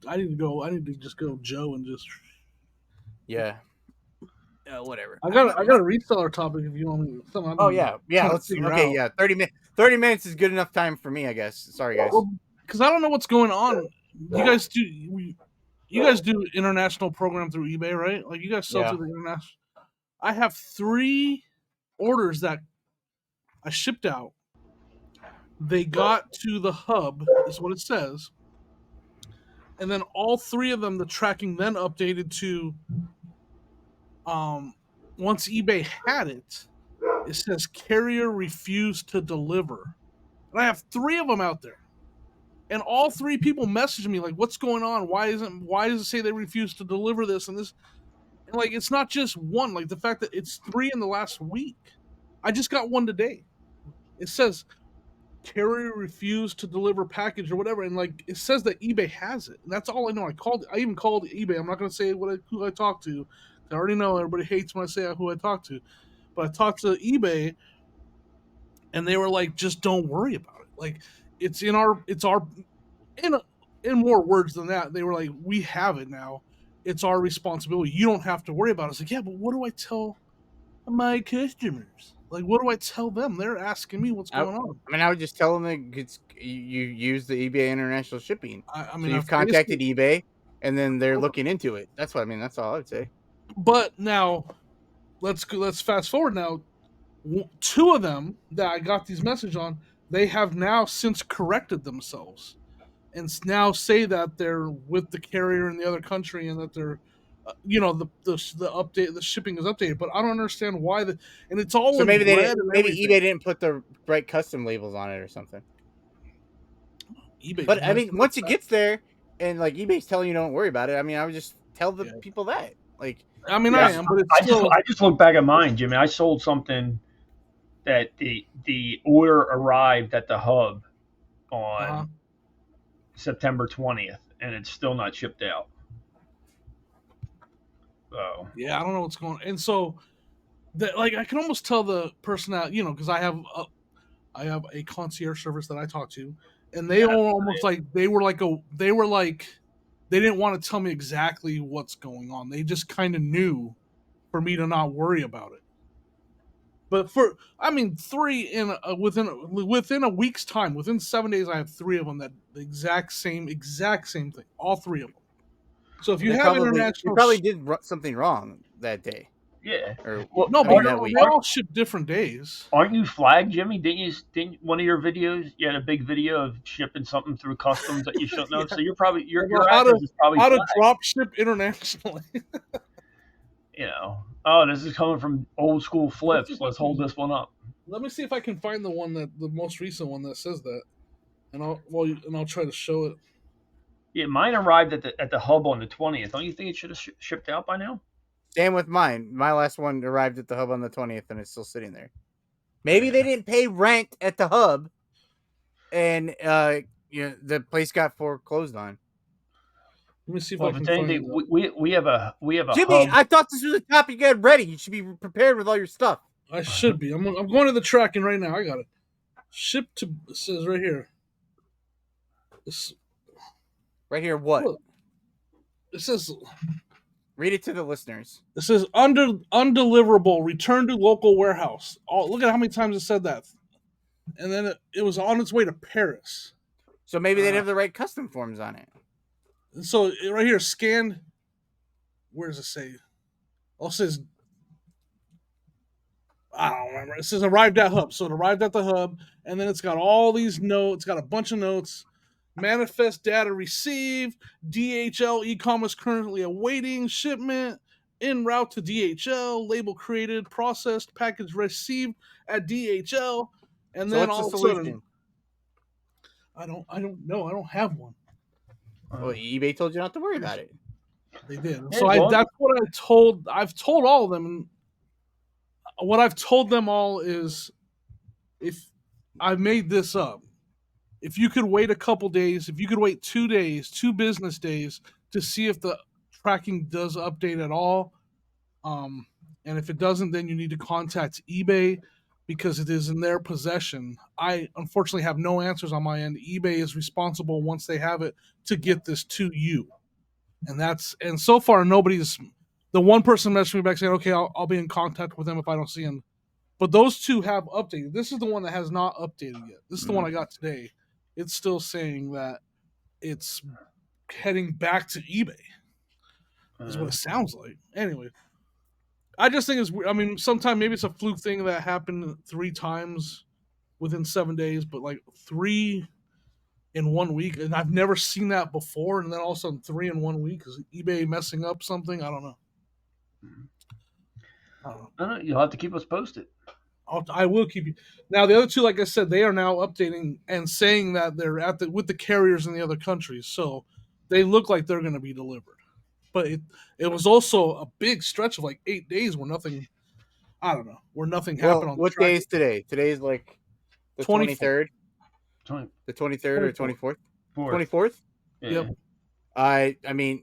I need to go. I need to just go Joe and just. Yeah. Whatever. I got a reseller topic if you want me. Oh yeah. Let's. Okay. Yeah. 30 minutes. 30 minutes is good enough time for me, I guess. Sorry, guys. Because I don't know what's going on. You guys do international program through eBay, right? Like you guys sell through the international. I have 3 orders that I shipped out. They got to the hub, is what it says. And then all 3 of them, the tracking then updated to once eBay had it, it says carrier refused to deliver. And I have 3 of them out there. And all 3 people messaged me like, what's going on? Why does it say they refuse to deliver this and this? And like, it's not just one, like the fact that it's 3 in the last week. I just got one today. It says carrier refused to deliver package or whatever. And like, it says that eBay has it. And that's all I know. I even called eBay. I'm not going to say who I talked to. I already know everybody hates when I say who I talked to. But I talked to eBay and they were like, just don't worry about it. Like in more words than that, they were like, we have it now. It's our responsibility. You don't have to worry about it. I was like, yeah, but what do I tell my customers? Like, what do I tell them? They're asking me what's going on. I mean, I would just tell them that you use the eBay international shipping. I mean, so you've contacted eBay, and then they're looking into it. That's what I mean. That's all I would say. But now, let's fast forward now. 2 of them that I got these messages on, they have now since corrected themselves and now say that they're with the carrier in the other country and that they're the update, the shipping is updated, but I don't understand why and it's all So in maybe red and maybe everything. eBay didn't put the right custom labels on it or something. eBay, But I man, mean, once it gets there and like eBay's telling you don't worry about it, I mean, I would just tell the people that. Like, I mean, Yeah, I am, but it's still. I just look back at mine, Jimmy. I sold something that the order arrived at the hub on September 20th, and it's still not shipped out. So Yeah, I don't know what's going on. And so like I can almost tell the person out, because I have a concierge service that I talk to, and they all almost like they were like they didn't want to tell me exactly what's going on. They just kind of knew for me to not worry about it. But three within a week's time, within 7 days, I have three of them that the exact same thing, all three of them. So if you they have probably did something wrong that day. yeah. Or Well, no, I but mean, that week. they all ship different days. Aren't you flagged, Jimmy? Didn't one of your videos? You had a big video of shipping something through customs that you shouldn't have. So you're probably your address is probably how to flagged. drop ship internationally. Oh, this is coming from old school flips. Let's hold this one up. Let me see if I can find the most recent one that says that, and I'll try to show it. Yeah, mine arrived at the hub on the 20th. Don't you think it should have shipped out by now? Same with mine. My last one arrived at the hub on the 20th, and it's still sitting there. Maybe they didn't pay rent at the hub, and the place got foreclosed on. Let me see if I can find it. We have a Jimmy, hub. I thought this was a topic you had ready. You should be prepared with all your stuff. I should be. I'm going to the tracking right now. I got it. Ship to, it says right here. Right here, what? Look, it says. Read it to the listeners. It says undeliverable. Return to local warehouse. Oh, look at how many times it said that. And then it was on its way to Paris. So maybe they didn't have the right custom forms on it. So right here, scanned. Where does it say? Oh, it says. I don't remember. It says arrived at hub. So it arrived at the hub, and then it's got all these notes. It's got a bunch of notes. Manifest data received. DHL e-commerce currently awaiting shipment. En route to DHL. Label created, processed, package received at DHL. And so then what's all the of a solution? sudden, I don't know. I don't have one. Well, eBay told you not to worry about it. They did. Yeah, So that's what I've told all of them. What I've told them all is, if I made this up, if you could wait a couple days, if you could wait 2 days, 2 business days to see if the tracking does update at all, and if it doesn't, then you need to contact eBay because it is in their possession. I unfortunately have no answers on my end. eBay is responsible once they have it to get this to you, and so far nobody's. The one person messaged me back saying, "Okay, I'll be in contact with them if I don't see him." But those two have updated. This is the one that has not updated yet. This is the one I got today. It's still saying that it's heading back to eBay. Is what it sounds like. Anyway, I just think it's. I mean, sometimes maybe it's a fluke thing that happened 3 times within 7 days, but like 3 in 1 week, and I've never seen that before. And then all of a sudden, 3 in 1 week, is eBay messing up something? I don't know. You'll have to keep us posted. I will keep you. Now the other 2, like I said, they are now updating and saying that they're with the carriers in the other countries, so they look like they're going to be delivered. But it was also a big stretch of like 8 days where nothing. I don't know where nothing happened on. What day is today? Today is like the 23rd. The 23rd or 24th. 24th. Yeah. Yep. I mean,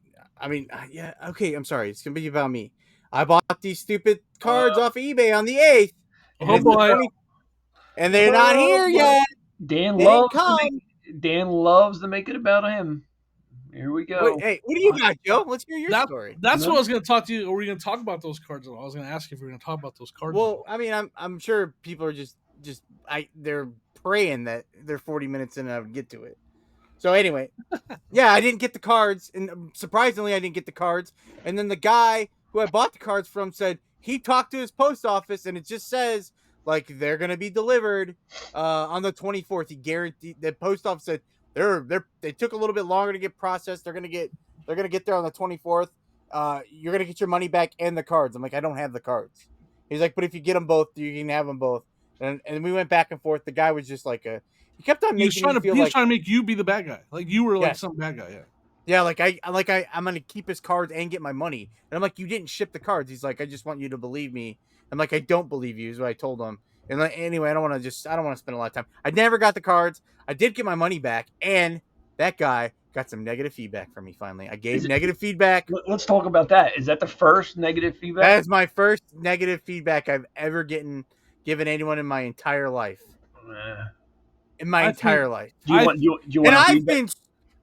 yeah. Okay, I'm sorry. It's gonna be about me. I bought these stupid cards off eBay on the 8th. And they're not here yet. Dan loves to make it about him. Here we go. Wait, hey, what do you got, Joe? Let's hear your story. That's what I was going to talk to you. Or were you going to talk about those cards at all? I was going to ask you if we were going to talk about those cards. Well, I mean, I'm sure people are they're praying that they're 40 minutes in and I would get to it. So anyway, yeah, I didn't get the cards, and surprisingly, I didn't get the cards. And then the guy who I bought the cards from said he talked to his post office, and it just says like they're gonna be delivered on the 24th. He guaranteed. The post office said they took a little bit longer to get processed. They're gonna get there on the 24th. you're gonna get your money back and the cards. I'm like, I don't have the cards. He's like, but if you get them both, you can have them both. And we went back and forth. The guy was just like he kept on making me feel he was like trying to make you be the bad guy, like you were like yes. some bad guy. Yeah. Yeah, I'm gonna keep his cards and get my money. And I'm like, you didn't ship the cards. He's like, I just want you to believe me. I'm like, I don't believe you, is what I told him. And like, anyway, I don't want to spend a lot of time. I never got the cards. I did get my money back, and that guy got some negative feedback from me finally. I gave negative feedback. Let's talk about that. Is that the first negative feedback? That is my first negative feedback I've ever given anyone in my entire life. In my entire life. Do you want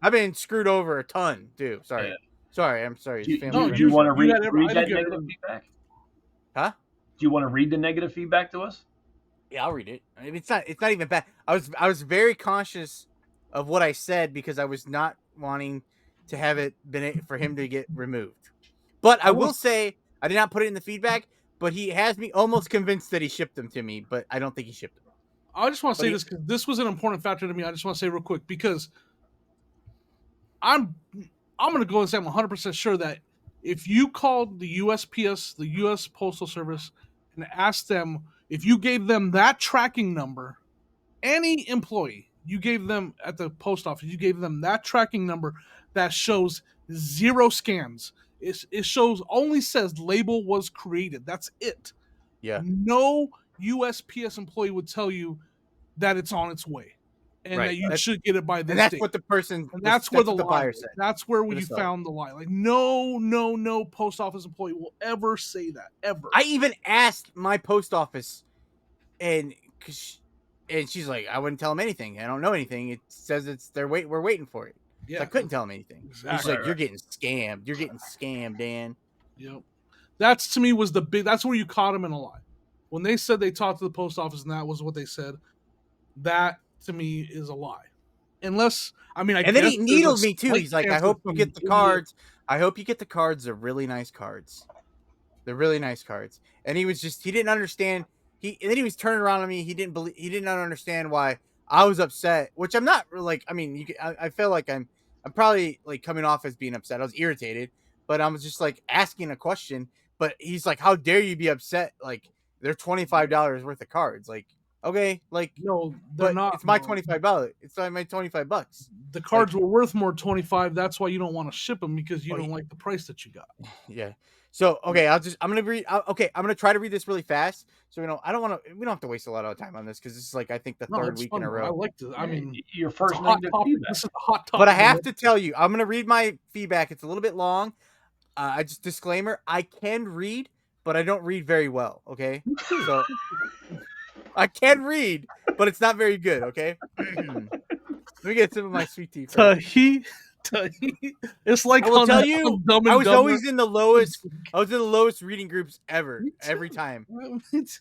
I've been screwed over a ton, too. Sorry. I'm sorry. Do you want to read that negative feedback? Huh? Do you want to read the negative feedback to us? Yeah, I'll read it. I mean, it's not even bad. I was very conscious of what I said because I was not wanting to have it been for him to get removed. But I will say I did not put it in the feedback, but he has me almost convinced that he shipped them to me, but I don't think he shipped them. I just want to say this because this was an important factor to me. I just want to say real quick because I'm going to go and say I'm 100% sure that if you called the USPS, the U.S. Postal Service, and asked them if you gave them that tracking number, any employee you gave them at the post office, you gave them that tracking number that shows 0 scans. It shows only says label was created. That's it. Yeah. No USPS employee would tell you that it's on its way. And that you should get it by this date. Date. What the person, and that's where the buyer said. That's where you found the lie. Like no post office employee will ever say that ever. I even asked my post office, and she's like, I wouldn't tell them anything. I don't know anything. It says we're waiting for it. Yeah, so I couldn't tell them anything. Exactly. She's like, you're getting scammed. You're getting scammed, Dan. Yep. That's to me was the big. That's where you caught him in a lie. When they said they talked to the post office and that was what they said, that to me is a lie. Unless, I mean, and then he needled me too. He's like, I hope you get the cards. I hope you get the cards. They're really nice cards. They're really nice cards. And he didn't understand. And then he was turning around on me. He did not understand why I was upset, which I'm not like, I mean, I feel like I'm probably like coming off as being upset. I was irritated, but I was just like asking a question, but he's like, how dare you be upset? Like they're $25 worth of cards. Like, okay, like no, they're not. It's my $25. It's my $25. The cards were worth more 25. That's why you don't want to ship them because you don't like the price that you got. Yeah. So okay, I'm gonna read. Okay, I'm gonna try to read this really fast. So we don't have to waste a lot of time on this because this is like I think the third week in a row. I like to. I mean, your first hot topic. This is a hot topic. But I have to tell you, I'm gonna read my feedback. It's a little bit long. I just disclaimer: I can read, but I don't read very well. Okay, so I can read, but it's not very good. Okay, let me get some of my sweet tea. It's like I will tell you, I was always in the lowest. I was in the lowest reading groups ever. Every time.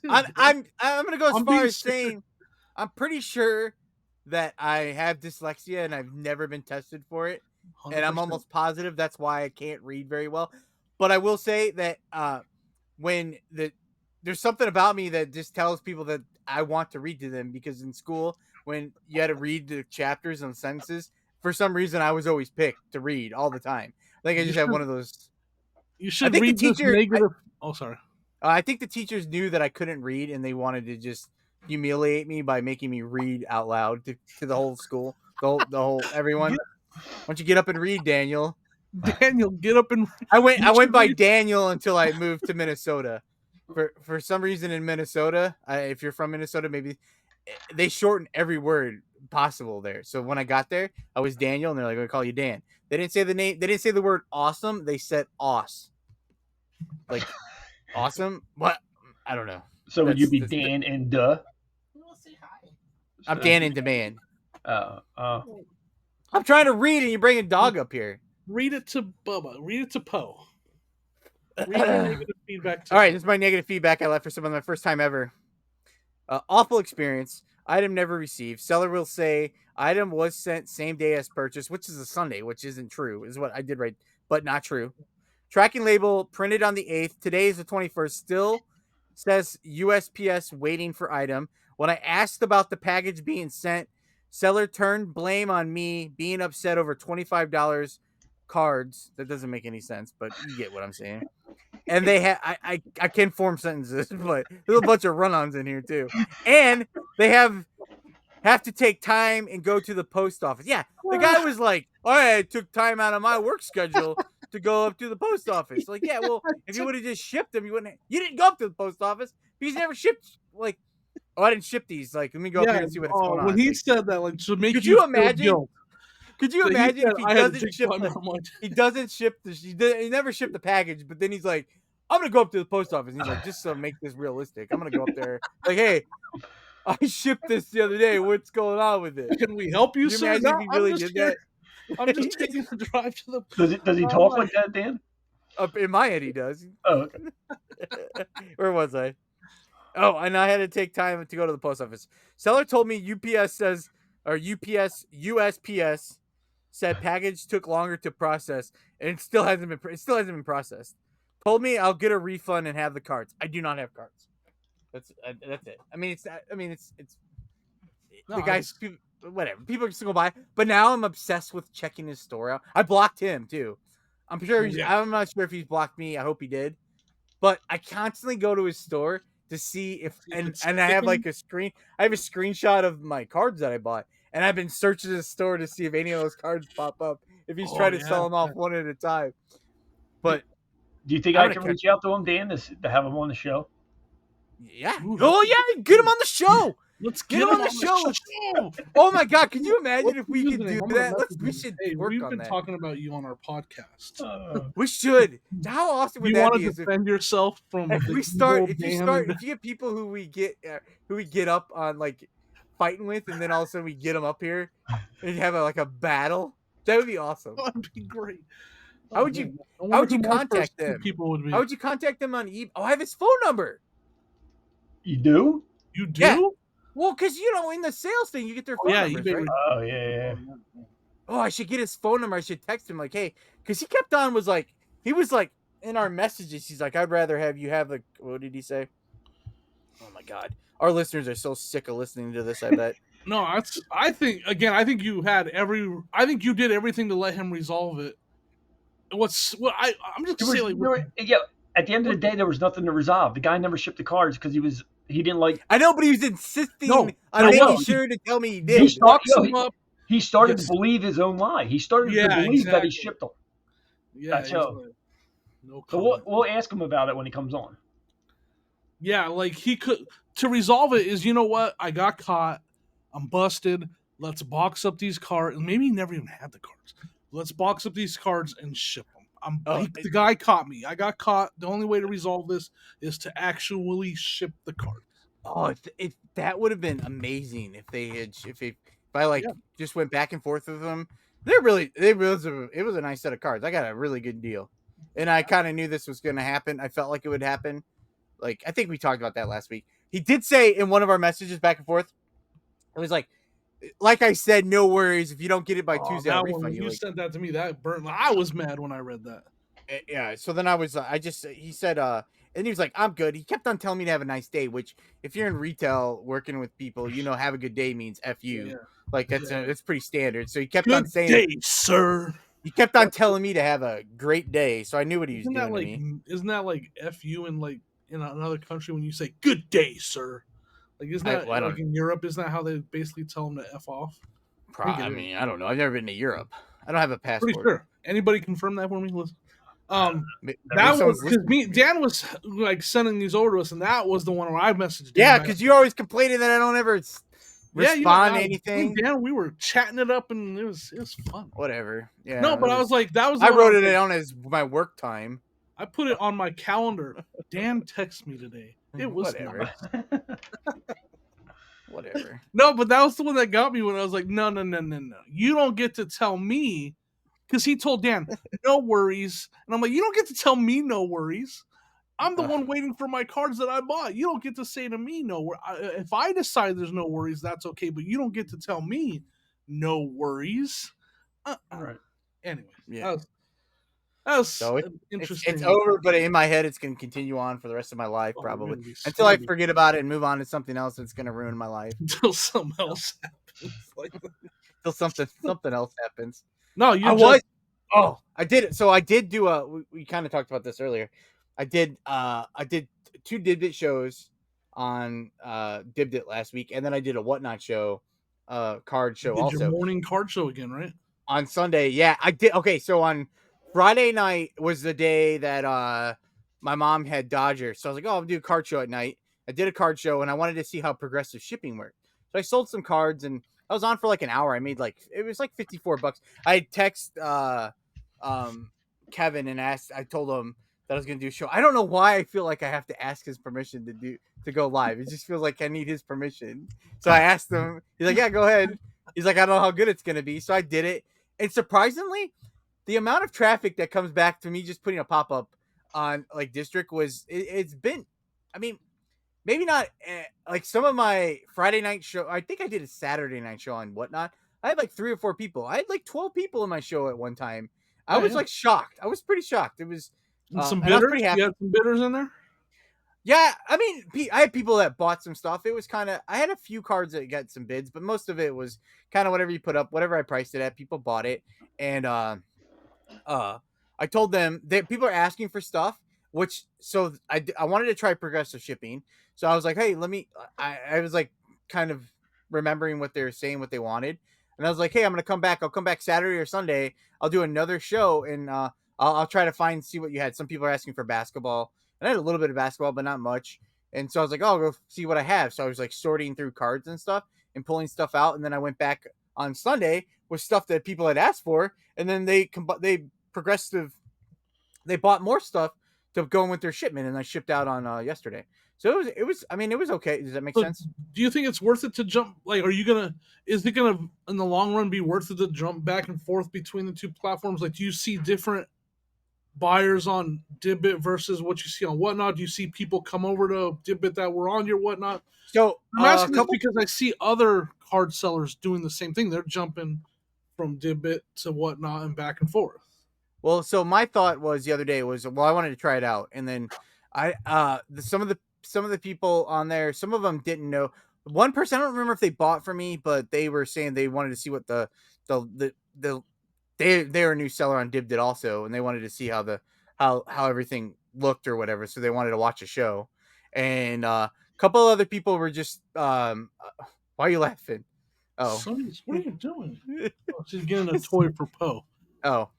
I'm gonna go as far as saying I'm pretty sure that I have dyslexia and I've never been tested for it, 100%. And I'm almost positive that's why I can't read very well. But I will say that there's something about me that just tells people that I want to read to them because in school when you had to read the chapters and sentences. For some reason, I was always picked to read all the time. I think I just had one of those. You should read this negative. Sorry. I think the teachers knew that I couldn't read, and they wanted to just humiliate me by making me read out loud to the whole school, the whole everyone. Why don't you get up and read, Daniel? Daniel, get up and. I went by Daniel until I moved to Minnesota. For some reason in Minnesota, if you're from Minnesota, maybe they shorten every word possible there. So when I got there, I was Daniel, and they're like, "I'm gonna call you Dan." They didn't say the name. They didn't say the word awesome. They said "os," like awesome. What? I don't know. So would you be Dan and Duh? I'm Dan in demand. I'm trying to read, and you bring a dog up here. Read it to Bubba. Read it to Poe. Read negative feedback. All right, this is my negative feedback I left for someone my first time ever. Awful experience. Item never received. Seller will say item was sent same day as purchase, which is a Sunday, which isn't true, is what I did right, but not true. Tracking label printed on the 8th. Today is the 21st. Still says USPS waiting for item. When I asked about the package being sent, seller turned blame on me being upset over $25 cards. That doesn't make any sense, but you get what I'm saying. And they have I can't form sentences, but there's a bunch of run-ons in here too. And they have to take time and go to the post office. Yeah, the guy was like, I took time out of my work schedule to go up to the post office. Like, yeah, well, if you would have just shipped them, you didn't go up to the post office because you never shipped. Like, I didn't ship these. Like, let me go up here and see what's going on. When he said that, like, to make could you imagine? Guilt. Could you imagine if he doesn't ship? He doesn't ship he never shipped the package, but then he's like, I'm gonna go up to the post office. And he's like, just to make this realistic, I'm gonna go up there. Like, hey, I shipped this the other day. What's going on with it? Can we help you, sir? Imagine if he really did that? I'm just taking a drive to the. Does he talk like that, Dan? Up in my head, he does. Oh, okay. Where was I? Oh, and I had to take time to go to the post office. Seller told me USPS said package took longer to process, and it still hasn't been processed. Told me I'll get a refund and have the cards. I do not have cards. That's it. I mean, it's the guys. Whatever. People are just gonna buy. But now I'm obsessed with checking his store out. I blocked him too. I'm sure I'm not sure if he's blocked me. I hope he did. But I constantly go to his store to see if and I have like a screenshot of my cards that I bought, and I've been searching his store to see if any of those cards pop up. If he's trying to sell them off one at a time. But do you think I can reach out to him, Dan, to have him on the show? Yeah. Get him on the show. Let's get him on the show. Oh my God! Can you imagine if we could do that? We should work on that. We've been talking about you on our podcast. We should. How awesome would that be? You want to defend yourself from? If you get people who we get up on like fighting with, and then all of a sudden we get them up here and have a battle. That would be awesome. That'd be great. How would you contact them? People would be. How would you contact them on eBay? Oh, I have his phone number. You do? You do? Yeah. Well, because in the sales thing, you get their phone numbers, right? Oh yeah. Oh, I should get his phone number. I should text him like, hey, because he kept on he was like in our messages. He's like, I'd rather have you have what did he say? Oh my God, our listeners are so sick of listening to this. I bet. No, I think you did everything to let him resolve it. I'm just saying, at the end of the day, there was nothing to resolve. The guy never shipped the cards because he didn't like. I know, but he was insisting on making sure to tell me he did. He started to believe his own lie. He started to believe that he shipped them. Yeah, no. So we'll ask him about it when he comes on. Yeah, like he could to resolve it is, you know what? I got caught. I'm busted. Let's box up these cards. Maybe he never even had the cards. Let's box up these cards and ship them. The guy caught me. I got caught. The only way to resolve this is to actually ship the cards. Oh, if that would have been amazing if I just went back and forth with them. It was a nice set of cards. I got a really good deal, and I kind of knew this was going to happen. I felt like it would happen. Like, I think we talked about that last week. He did say in one of our messages back and forth, it was like I said, no worries. If you don't get it by Tuesday, I'll refund you. You sent that to me. That burnt. I was mad when I read that. Yeah. So then he said, and he was like, I'm good. He kept on telling me to have a nice day, which if you're in retail working with people, have a good day means F you. Yeah. Like that's pretty standard. So he kept on saying, good day, sir. He kept on telling me to have a great day. So I knew what he was doing to me. Isn't that like F you in another country when you say good day, sir? Like, isn't that in Europe? Isn't that how they basically tell them to F off? I mean, I don't know. I've never been to Europe. I don't have a passport. Pretty sure. Anybody confirm that for me? That was because Dan was sending these over to us, and that was the one where I messaged. Yeah, because you're always complaining that I don't ever respond to anything. Dan, we were chatting it up, and it was fun. Whatever. Yeah. No, but I was like, that was. I wrote it down as my work time. I put it on my calendar. Dan texted me today. It was whatever. Whatever. No, but that was the one that got me when I was like, no. You don't get to tell me, because he told Dan, no worries. And I'm like, you don't get to tell me no worries. I'm the one waiting for my cards that I bought. You don't get to say to me no worries. If I decide there's no worries, that's okay. But you don't get to tell me no worries. Right. Anyway, yeah. That was interesting. It's over, but in my head, it's going to continue on for the rest of my life, probably. Until I forget about it and move on to something else that's going to ruin my life. Until something else happens. Until something else happens. No, Oh, I did it. So I did do we kind of talked about this earlier. I did 2 Dibdit shows on Dibdit last week, and then I did a Whatnot show, card You show did your also morning card show again, right? on Sunday. Yeah, I did. Okay, so on Friday night was the day that my mom had Dodgers. So I was like, oh, I'll do a card show at night. I did a card show, and I wanted to see how progressive shipping worked. So I sold some cards, and I was on for like an hour. I made it was like $54. I had text um Kevin and asked. I told him that I was gonna do a show. I don't know why I feel like I have to ask his permission to go live. It just feels like I need his permission. So I asked him. He's like, yeah, go ahead. He's like, I don't know how good it's gonna be. So I did it. And surprisingly, the amount of traffic that comes back to me just putting a pop up on like district it's been, I mean, maybe not like some of my Friday night show. I think I did a Saturday night show on Whatnot. I had like 3 or 4 people. I had like 12 people in my show at one time. I was like shocked. I was pretty shocked. It was, And some and I was bidders. pretty happy. You had some bidders in there. Yeah, I mean, I had people that bought some stuff. It was kind of, I had a few cards that got some bids, but most of it was kind of whatever you put up, whatever I priced it at. People bought it, and I told them that people are asking for stuff, which so I wanted to try progressive shipping. So I was like, hey, let me. I was like kind of remembering what they were saying, what they wanted, and I was like, hey, I'm gonna come back. I'll come back Saturday or Sunday. I'll do another show, and I'll try to see what you had. Some people are asking for basketball, and I had a little bit of basketball, but not much. And so I was like, oh, I'll go see what I have. So I was like sorting through cards and stuff and pulling stuff out, and then I went back on Sunday with stuff that people had asked for, and then they progressive they bought more stuff to go in with their shipment, and I shipped out on yesterday. So it was I mean, it was okay. Does that make So sense? do you think it's worth it to jump? Like, is it gonna in the long run be worth it to jump back and forth between the two platforms? Like, do you see different buyers on Dibbit versus what you see on Whatnot? Do you see people come over to Dibbit that were on your Whatnot? So I'm a asking this couple because I see other card sellers doing the same thing. They're jumping from Dibbit to Whatnot and back and forth. Well, so my thought was the other day was, well, I wanted to try it out, and then some of the people on there, some of them didn't know. One person, I don't remember if they bought from me, but they were saying they wanted to see what the they were a new seller on Dib did also, and they wanted to see how everything looked or whatever. So they wanted to watch a show, and a couple other people were just why are you laughing? Oh, Sonny, what are you doing? Oh, she's getting a toy for Poe. Oh,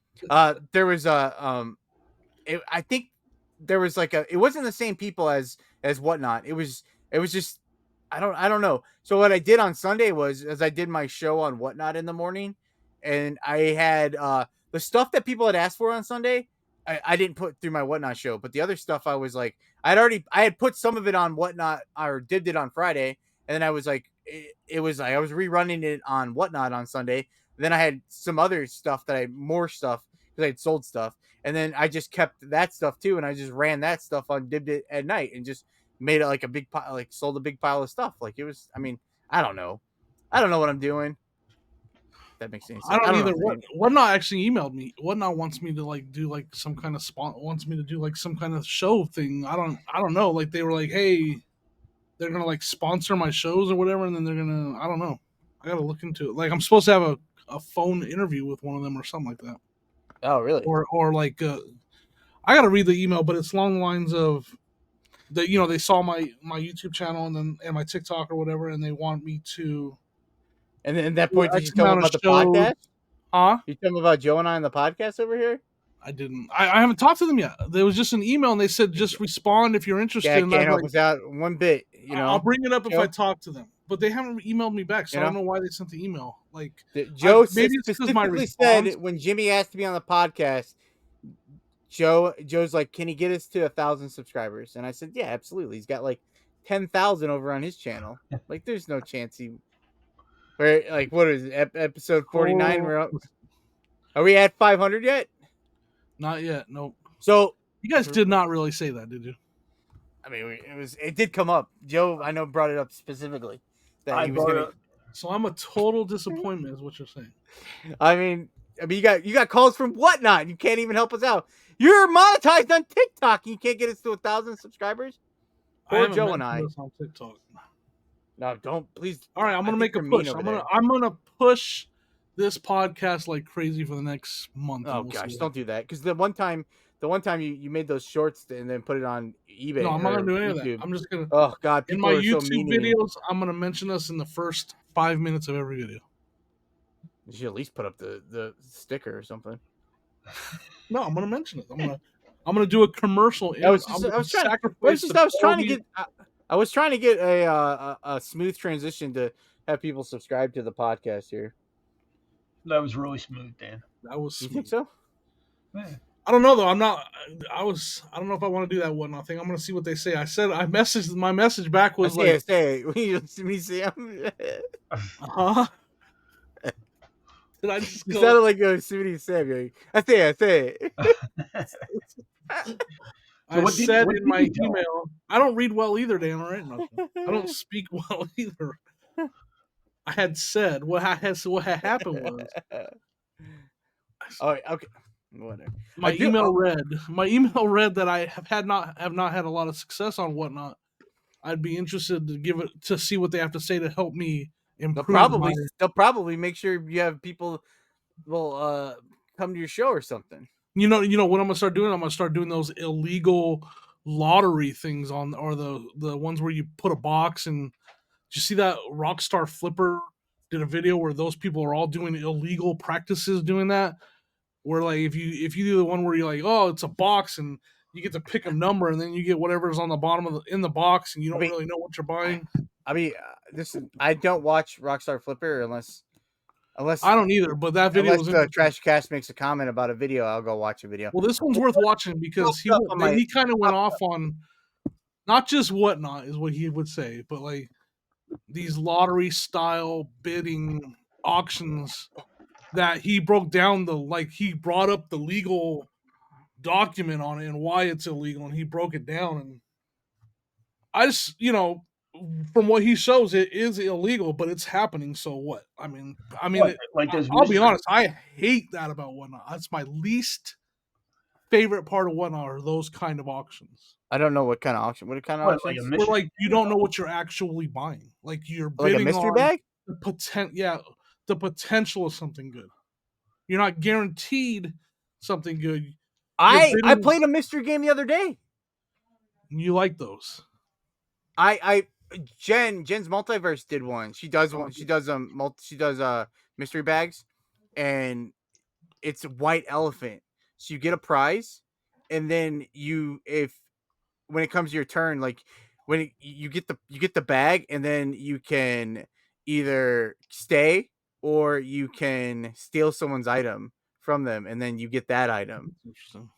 there was I think there was like it wasn't the same people as Whatnot. It was just I don't know. So what I did on Sunday was as I did my show on Whatnot in the morning, and I had the stuff that people had asked for on Sunday. I didn't put through my Whatnot show, but the other stuff I was like I had put some of it on Whatnot or did it on Friday, and then I was like it was like I was rerunning it on Whatnot on Sunday. Then I had some other stuff that I had more stuff because I had sold stuff, and then I just kept that stuff too, and I just ran that stuff on Dibdit at night and just made it like a big pile, like sold a big pile of stuff. Like it was, I mean, I don't know what I'm doing. If that makes any sense. I I don't don't know. either. Whatnot actually emailed me. Whatnot wants me to like do like some kind of wants me to do like some kind of show thing. I don't know. Like they were like, hey, they're gonna like sponsor my shows or whatever, and then they're gonna I don't know. I gotta look into it. Like I'm supposed to have a phone interview with one of them or something like that. Oh, really? Or like I gotta read the email, but it's along the lines of that they saw my YouTube channel and my TikTok or whatever, and they want me to And then at that do point, did X you tell them amount of about the shows. podcast? Huh? You tell them about Joe and I on the podcast over here? I didn't. I haven't talked to them yet. There was just an email, and they said just respond if you're interested. Yeah, I And I can't was help like, us out one bit. You know, I'll bring it up if Joe? I talk to them. But they haven't emailed me back, so You I know? don't know why they sent the email. Like Joe maybe it's because my specifically response. said when Jimmy asked to be on the podcast, Joe's like, can he get us to 1,000 subscribers? And I said, yeah, absolutely. He's got like 10,000 over on his channel. Like, there's no chance he. Where like what is it? Episode 49? We're up. Are we at 500 yet? Not yet. Nope. So you guys did not really say that, did you? I mean, it did come up. Joe, I know, brought it up specifically that he was gonna. So I'm a total disappointment, is what you're saying. I mean, you got calls from Whatnot. You can't even help us out. You're monetized on TikTok. And you can't get us to 1,000 subscribers. Poor Joe and I. On TikTok. No, don't please. All right, I'm gonna make a push. I'm gonna push this podcast like crazy for the next month. Oh gosh, don't do that. Because the one time you made those shorts and then put it on eBay No, I'm not or gonna do any of that. YouTube. I'm just gonna Oh god, in people my are so YouTube mean. videos. I'm gonna mention us in the first 5 minutes of every video. You should at least put up the sticker or something. No, I'm gonna mention it. I'm gonna do a commercial. I was trying to get a smooth transition to have people subscribe to the podcast here. That was really smooth, Dan. That was smooth. You think so? Yeah. I don't know though. I don't know if I want to do that whatnot thing. I'm gonna see what they say. I messaged. My message back was I say you see him. huh? Did I just You go? sounded like a Sooty Sam. I say. I said in my email, I don't read well either, Dan. All right, I don't speak well either. I had said what had happened was. Oh, okay. Whatever. My email read that I have not had a lot of success on whatnot. I'd be interested to see what they have to say to help me improve. They'll probably make sure you have people will come to your show or something. You know what I'm gonna start doing? I'm gonna start doing those illegal lottery things or the ones where you put a box and. Did you see that Rockstar Flipper did a video where those people are all doing illegal practices doing that? Where like if you do the one where you're like, oh, it's a box and you get to pick a number and then you get whatever's on the bottom in the box and you don't really know what you're buying. I don't watch Rockstar Flipper unless I don't either. But that video was Trash Cast makes a comment about a video. I'll go watch a video. Well, this one's worth watching because he kind of went off on not just whatnot is what he would say, but like these lottery style bidding auctions that he broke down he brought up the legal document on it and why it's illegal and he broke it down and I just from what he shows it is illegal but it's happening, so what? I mean I'll be honest, I hate that about whatnot. That's my least favorite part of whatnot are those kind of auctions. I don't know what kind of auction. What kind of auction? Where like you don't know what you're actually buying. Like you're bidding like a mystery on bag. The potential of something good. You're not guaranteed something good. I played a mystery game the other day. You like those? Jen's Multiverse did one. She does one. She does mystery bags, and it's a white elephant. So you get a prize, and then when it comes to your turn, like you get the bag, and then you can either stay or you can steal someone's item from them, and then you get that item. Interesting.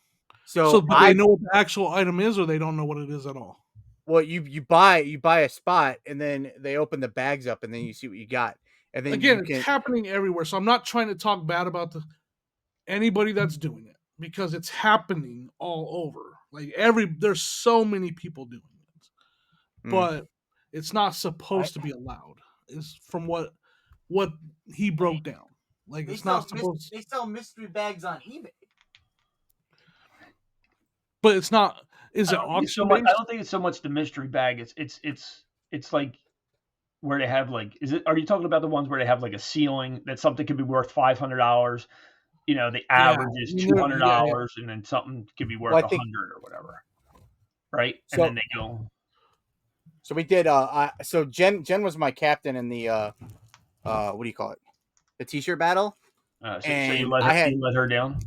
So do they know what the actual item is, or they don't know what it is at all? Well, you buy a spot, and then they open the bags up, and then you see what you got. And then it's happening everywhere. So I'm not trying to talk bad about anybody that's doing it because it's happening all over. Like there's so many people doing it, but it's not supposed to be allowed. Is from what he broke down. Like it's not supposed. They sell mystery bags on eBay, but it's not. Is it auction based? I don't think it's so much the mystery bag. It's like where they have like are you talking about the ones where they have like a ceiling that something could be worth $500? The average is $200, and then something could be worth $100 or whatever, right? And then they go. So we did. So Jen was my captain in the what do you call it? The T-shirt battle. So you let her down.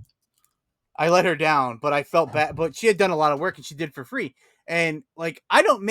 I let her down, but I felt bad. But she had done a lot of work, and she did it for free. And like, I don't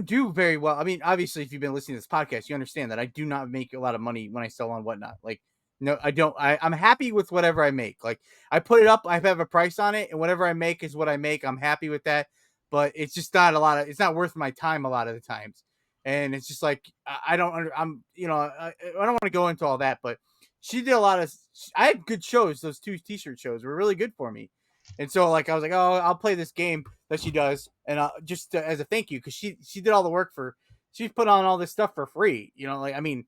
do very well. I mean, obviously, if you've been listening to this podcast, you understand that I do not make a lot of money when I sell on whatnot. Like, no, I don't. I'm happy with whatever I make. Like, I put it up, I have a price on it, and whatever I make is what I make. I'm happy with that. But it's just not a lot of. It's not worth my time a lot of the times. And it's just like I don't want to go into all that, but she did a lot of. I had good shows. Those 2 T-shirt shows were really good for me, and so like I was like, oh, I'll play this game that she does, and just as a thank you because she did all the work she put on all this stuff for free. Like I mean,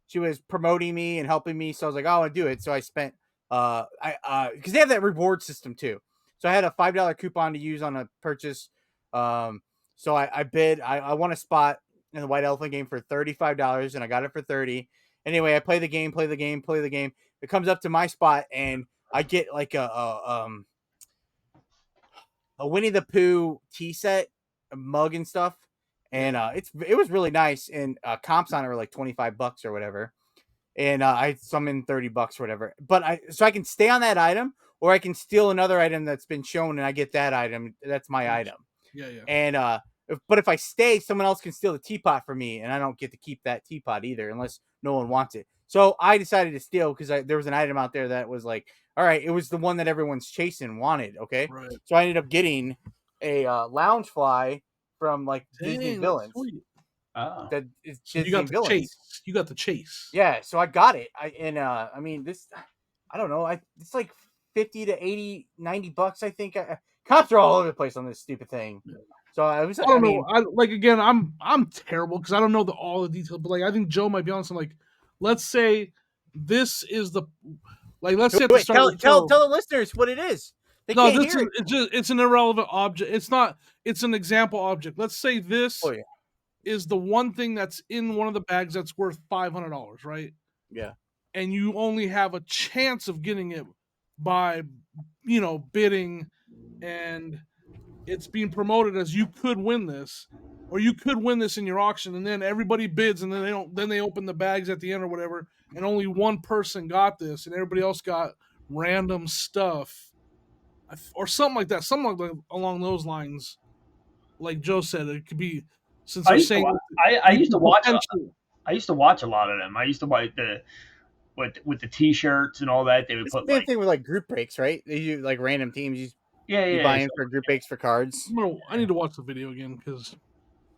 she was promoting me and helping me, so I was like, oh, I'll do it. So I spent because they have that reward system too. So I had a $5 coupon to use on a purchase. So I bid. I won a spot in the White Elephant game for $35, and I got it for $30. Anyway, I play the game. It comes up to my spot, and I get like a Winnie the Pooh tea set, a mug and stuff, and it was really nice. And comps on it were like $25 or whatever, and I summoned $30 or whatever. But I can stay on that item, or I can steal another item that's been shown, and I get that item. That's my item. Yeah, yeah. And but if I stay, someone else can steal the teapot from me, and I don't get to keep that teapot either, unless no one wants it. So I decided to steal because there was an item out there that was like, all right, it was the one that everyone's chasing wanted. Okay, Right. so I ended up getting a lounge fly from like Dang, Disney villains. Oh. That is So Disney you got the villains. chase. You got the chase. Yeah, so I got it. I mean this, I don't know. It's like 50 to 80, $90. I think cops are all over the place on this stupid thing. So I don't know. I'm terrible because I don't know all the details. But like, I think Joe might be on some like, let's say this is the like. Let's say at the start. Tell the listeners what it is. It's an irrelevant object. It's not. It's an example object. Let's say this is the one thing that's in one of the bags that's worth $500, right? Yeah. And you only have a chance of getting it by, bidding, and it's being promoted as you could win this, or you could win this in your auction, and then everybody bids, and then they open the bags at the end or whatever, and only one person got this, and everybody else got random stuff, or something like that, along those lines. Like Joe said, it could be since I used to watch a lot of them. I used to buy with the T-shirts and all that. They would put the same thing with like group breaks, right? They use like random teams. You buy in for group breaks for cards. I need to watch the video again because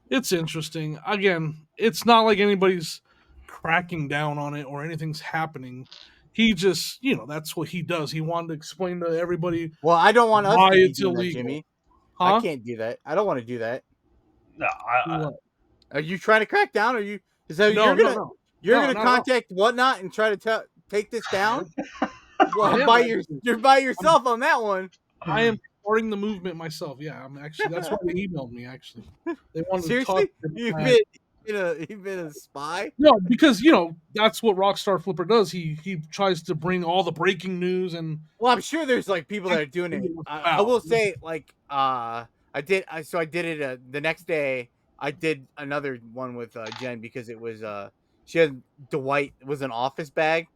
it's interesting. Again, it's not like anybody's cracking down on it or anything's happening. He just, that's what he does. He wanted to explain to everybody. Well, I don't want us why to be it's doing illegal. That, Jimmy. Huh? I can't do that. I don't want to do that. No, are you trying to crack down? Are you? No, you're gonna contact Whatnot and try to take this down? Well, you're by yourself on that one. I am supporting the movement myself. Yeah, I'm actually. That's why they emailed me. Actually, they wanted Seriously? to talk. You've been a spy? No, because that's what Rockstar Flipper does. He tries to bring all the breaking news and. Well, I'm sure there's like people that are doing it. I will say, like, I did it the next day. I did another one with Jen because it was she had Dwight. It was an office bag,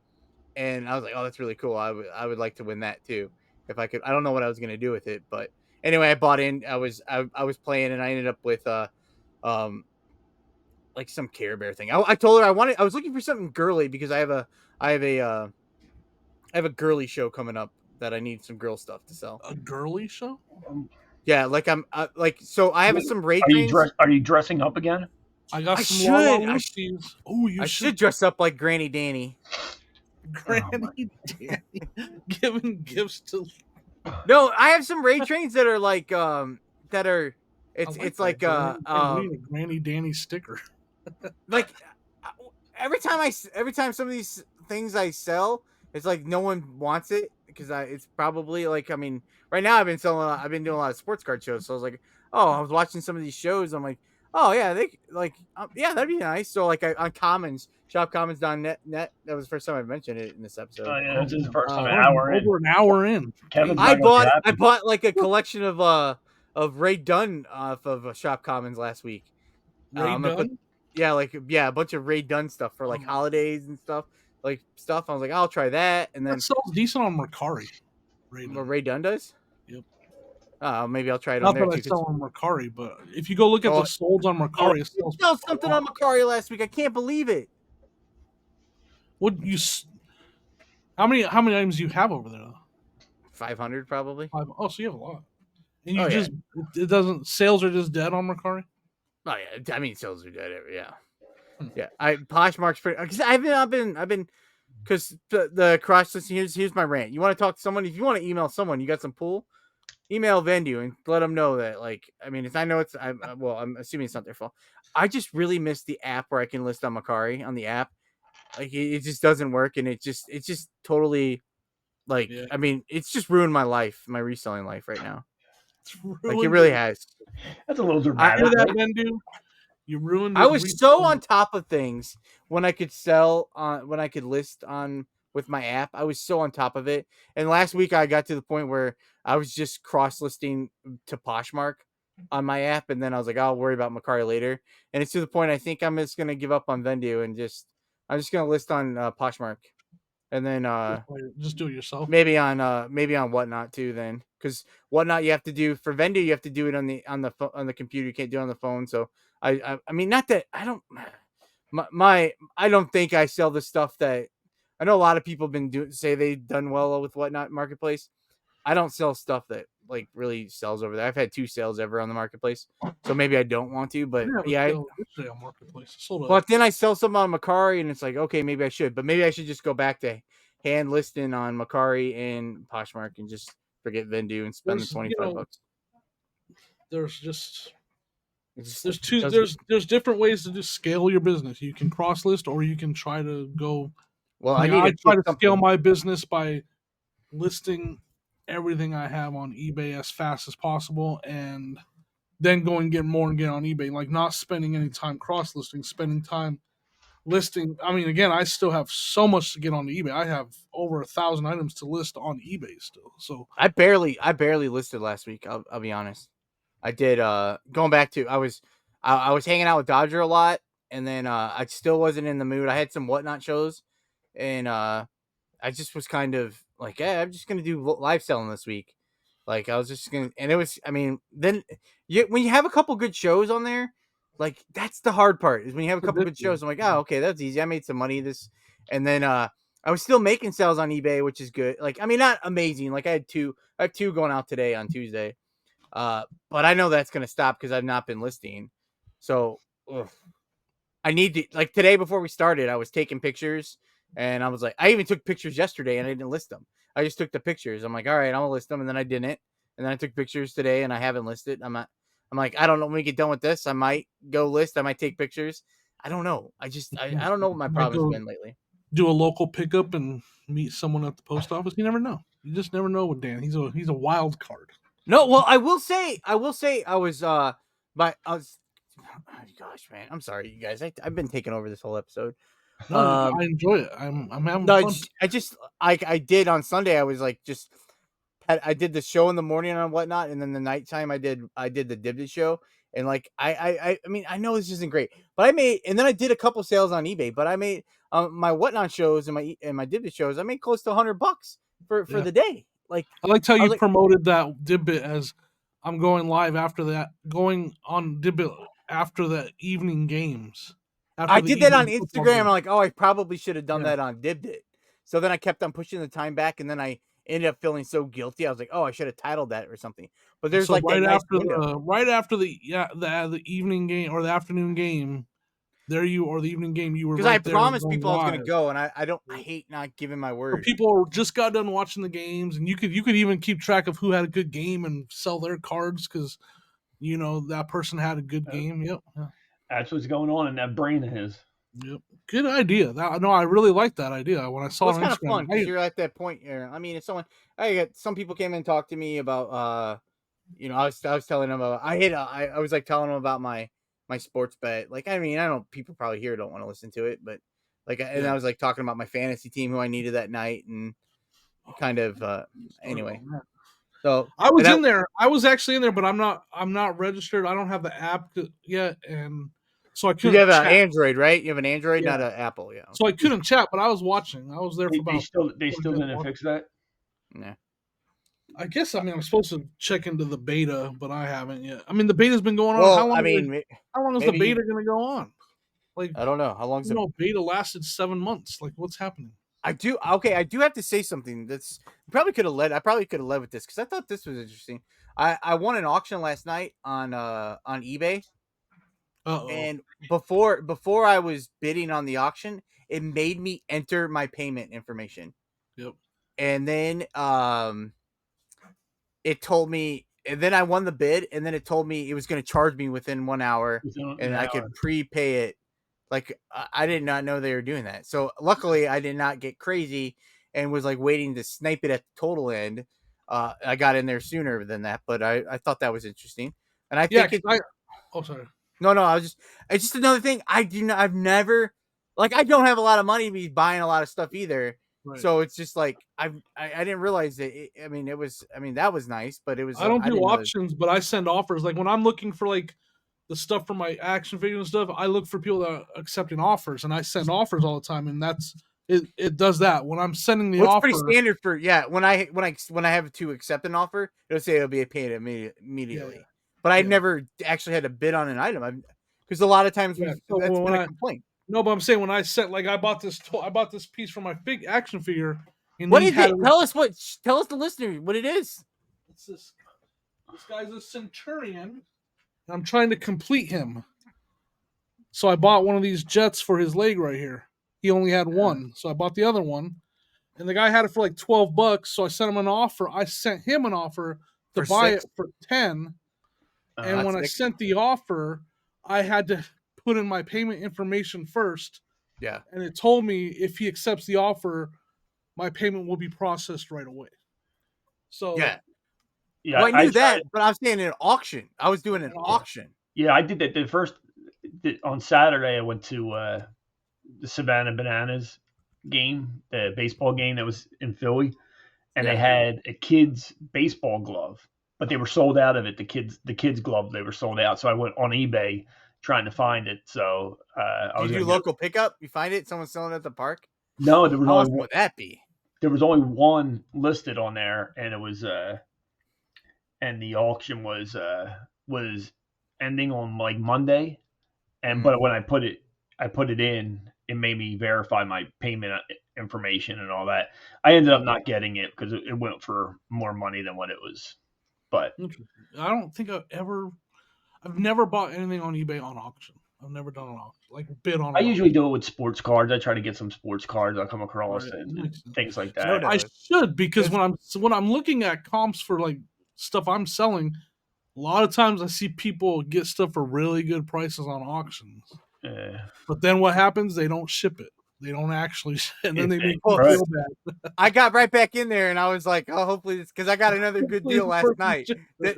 and I was like, oh, that's really cool. I would like to win that too if I could. I don't know what I was gonna do with it, but anyway, I bought in. I was playing, and I ended up with like some Care Bear thing. I told her I was looking for something girly because I have a girly show coming up that I need some girl stuff to sell. A girly show? Yeah, like I'm so I have some raid. Are you dressing up again? I got some should. Oh, I should dress up like Granny Danny. Granny Danny giving gifts to. No, I have some raid trains that are like that are. It's like Granny Danny sticker. Like every time some of these things I sell, it's like no one wants it because it's probably like, I mean, right now I've been doing a lot of sports card shows, so I was like, oh, I was watching some of these shows, I'm like, oh yeah, they like yeah, that'd be nice. So like on Commons, shopcommons.net, that was the first time I mentioned it in this episode. Oh yeah, this is the first time over an hour in. I bought like a collection of Ray Dunn off of Shop Commons last week. Ray Dunn? A bunch of Ray Dunn stuff for like holidays and stuff. I was like, I'll try that, and then that sells decent on Mercari. Ray Dunn does. Yep. Maybe I'll try it Not on there. Not that I sell on Mercari, but if you go look at the solds on Mercari, it sells something on Mercari last week. I can't believe it. How many items do you have over there? 500 probably. Oh, so you have a lot. And it doesn't. Sales are just dead on Mercari. Oh yeah, I mean sales are dead. Yeah. Yeah, Poshmark's pretty because I've been because the cross listing. Here's my rant. You want to talk to someone? If you want to email someone, you got some pool, email Venue and let them know that, like, I mean, I'm assuming it's not their fault. I just really miss the app where I can list on Mercari on the app. Like it just doesn't work, and it's just totally like, I mean, it's just ruined my life, my reselling life right now. Like it really has. That's a little dramatic. That Venue. You ruined I it. was so on top of things when I could sell on when I could list on with my app. I was so on top of it. And last week I got to the point where I was just cross listing to Poshmark on my app, and then I was like, I'll worry about Macari later. And it's to the point I think I'm just gonna give up on Vendu and I'm just gonna list on Poshmark, and then Just do it yourself. maybe on Whatnot too. Then because Whatnot you have to do for Vendu, you have to do it on the computer. You can't do it on the phone. So I mean, not that I don't I don't think I sell the stuff that I know a lot of people have been doing say they've done well with Whatnot Marketplace. I don't sell stuff that like really sells over there. I've had 2 sales ever on the marketplace, so maybe I don't want to. I But didn't have a yeah, sale yesterday on Marketplace. I sold but then I sell some on Macari, and it's like okay, maybe I should. But maybe I should just go back to hand listing on Macari and Poshmark and just forget Vendu and spend the $25. There's just It just there's it two doesn't. there's different ways to just scale your business. You can cross list, or you can try to go. Well, I Like need to I try pick to scale something. my business by listing everything I have on eBay as fast as possible, and then go and get more and get on eBay. Like not spending any time cross listing, spending time listing. I mean, again, I still have so much to get on eBay. I have over 1,000 items to list on eBay still. So I barely listed last week. I'll be honest. I did going back to I was hanging out with Dodger a lot, and then I still wasn't in the mood. I had some Whatnot shows, and I just was kind of like, yeah, I'm just gonna do live selling this week. Like I was just gonna, and it was. I mean, then when you have a couple good shows on there, like that's the hard part is when you have a couple good addictive. shows. I'm like, oh, okay, that's easy. I made some money this, and then I was still making sales on eBay, which is good. Like I mean, not amazing. Like I have 2 going out today on Tuesday. But I know that's gonna stop because I've not been listing. So ugh. I need to like today before we started, I was taking pictures and I was like, I even took pictures yesterday and I didn't list them. I just took the pictures. I'm like, all right, I'm gonna list them, and then I didn't. And then I took pictures today and I haven't listed. I'm like, I don't know when we get done with this. I might go list. I might take pictures. I don't know. I don't know what my Might problem has go been lately. do a local pickup and meet someone at the post office. You never know. You just never know with Dan. He's a wild card. No, well, I will say I was but I was oh, gosh, man. I'm sorry, you guys. I've been taking over this whole episode. No, Um I enjoy it. I'm having No, fun. I did on Sunday. I was like I did the show in the morning on Whatnot, and then the nighttime I did the Dibdit show, and like I mean I know this isn't great, but I made and then I did a couple sales on eBay, but I made my Whatnot shows and my Dibdit shows. I made close to $100 for Yeah, the day. Like I liked how I was you like, promoted that Dibbit as I'm going live after that, going on Dibbit after the evening games, I after the did that on evening football Instagram. I'm game. like, oh, I probably should have done Yeah. that on Dibdit. So then I kept on pushing the time back, and then I ended up feeling so guilty. I was like, oh, I should have titled that or something. But there's So like that nice window. right after the evening game or the afternoon game, the evening game, you were Because I right there promised going people I was gonna live. go, and I hate not giving my So word. people just got done watching the games, and you could even keep track of who had a good game and sell their cards because that person had a good game. Yep. Yeah. That's what's going on in that brain of his. Yep. Good idea. No, I really like that idea. When I saw Well, it it's on kind of Instagram, fun because you're at that point. I mean, if someone, I got some people came and talked to me about, I was telling them about, I was like telling them about my sports bet. Like, I mean, I don't, people probably here don't want to listen to it, but like, and yeah. I was like talking about my fantasy team who I needed that night, and kind of, Started anyway. on that. So, I was and I, in there. I was actually in there, but I'm not registered. I don't have the app yet, and so I you couldn't have an chat. Android, right? You have an Android, Yeah. not an Apple. Yeah. So I Okay. couldn't chat, but I was watching. I was there for They about still 20 minutes didn't watching. fix that. Yeah. I guess I'm supposed to check into the beta, but I haven't yet. I mean, the beta's been going on. Well, I mean, How long is the maybe beta going to go on? Like, I don't know how long's it. beta lasted 7 months. Like, what's happening? I do okay. I do have to say something. That's probably could have led. I probably could have led with this because I thought this was interesting. I won an auction last night on eBay, Uh-oh. and before I was bidding on the auction, it made me enter my payment information, Yep. and then it told me, and then I won the bid, and then it told me it was going to charge me within 1 hour, and I could prepay it. Like I did not know they were doing that. So luckily, I did not get crazy and was like waiting to snipe it at the total end. I got in there sooner than that, but I thought that was interesting, and I Yeah, think it. oh, sorry. No, it's just another thing. I've never, like, I don't have a lot of money to be buying a lot of stuff either. Right. So it's just like, I didn't realize that. That was nice, but it was, I don't do didn't auctions, but I send offers. Like when I'm looking for like the stuff for my action figures and stuff, I look for people that are accepting offers, and I send offers all the time, and that's it. It does that when I'm sending the offer. Pretty standard for when I have to accept an offer, it'll say it'll be paid immediately. Yeah. But I've never actually had to bid on an item. Because a lot of times that's been a complaint. No, but I'm saying when I sent, like, I bought this piece for my big action figure. And what is it? Tell us the listener what it is. It's this guy's a centurion, and I'm trying to complete him. So I bought one of these jets for his leg right here. He only had one, so I bought the other one. And the guy had it for like $12, so I sent him an offer. I sent him an offer to buy it for $10. And when I sent the offer, I had to put in my payment information first. Yeah. And it told me if he accepts the offer, my payment will be processed right away. So yeah. Well, I knew that, but I was saying an auction. I was doing an auction. Yeah, I did that on Saturday. I went to the Savannah Bananas game, the baseball game that was in Philly, and they had a kid's baseball glove, but they were sold out of it. The kids glove, they were sold out. So I went on eBay trying to find it. So did you do local pickup? You find it? Someone selling it at the park? No, there was How awesome would that be? There was only one listed on there, and it was and the auction was ending on like Monday, and but when I put it in, it made me verify my payment information and all that. I ended up not getting it because it went for more money than what it was. But I don't think I've never bought anything on eBay on auction. I've never done an auction, like bid on. I usually do it with sports cards. I try to get some sports cards I come across and things like that. I should, because when I'm looking at comps for like stuff I'm selling, a lot of times I see people get stuff for really good prices on auctions. But then what happens? They don't ship it. They don't actually, and then they make me feel bad. I got right back in there, and I was like, "Oh, hopefully this," because I got another good deal last night.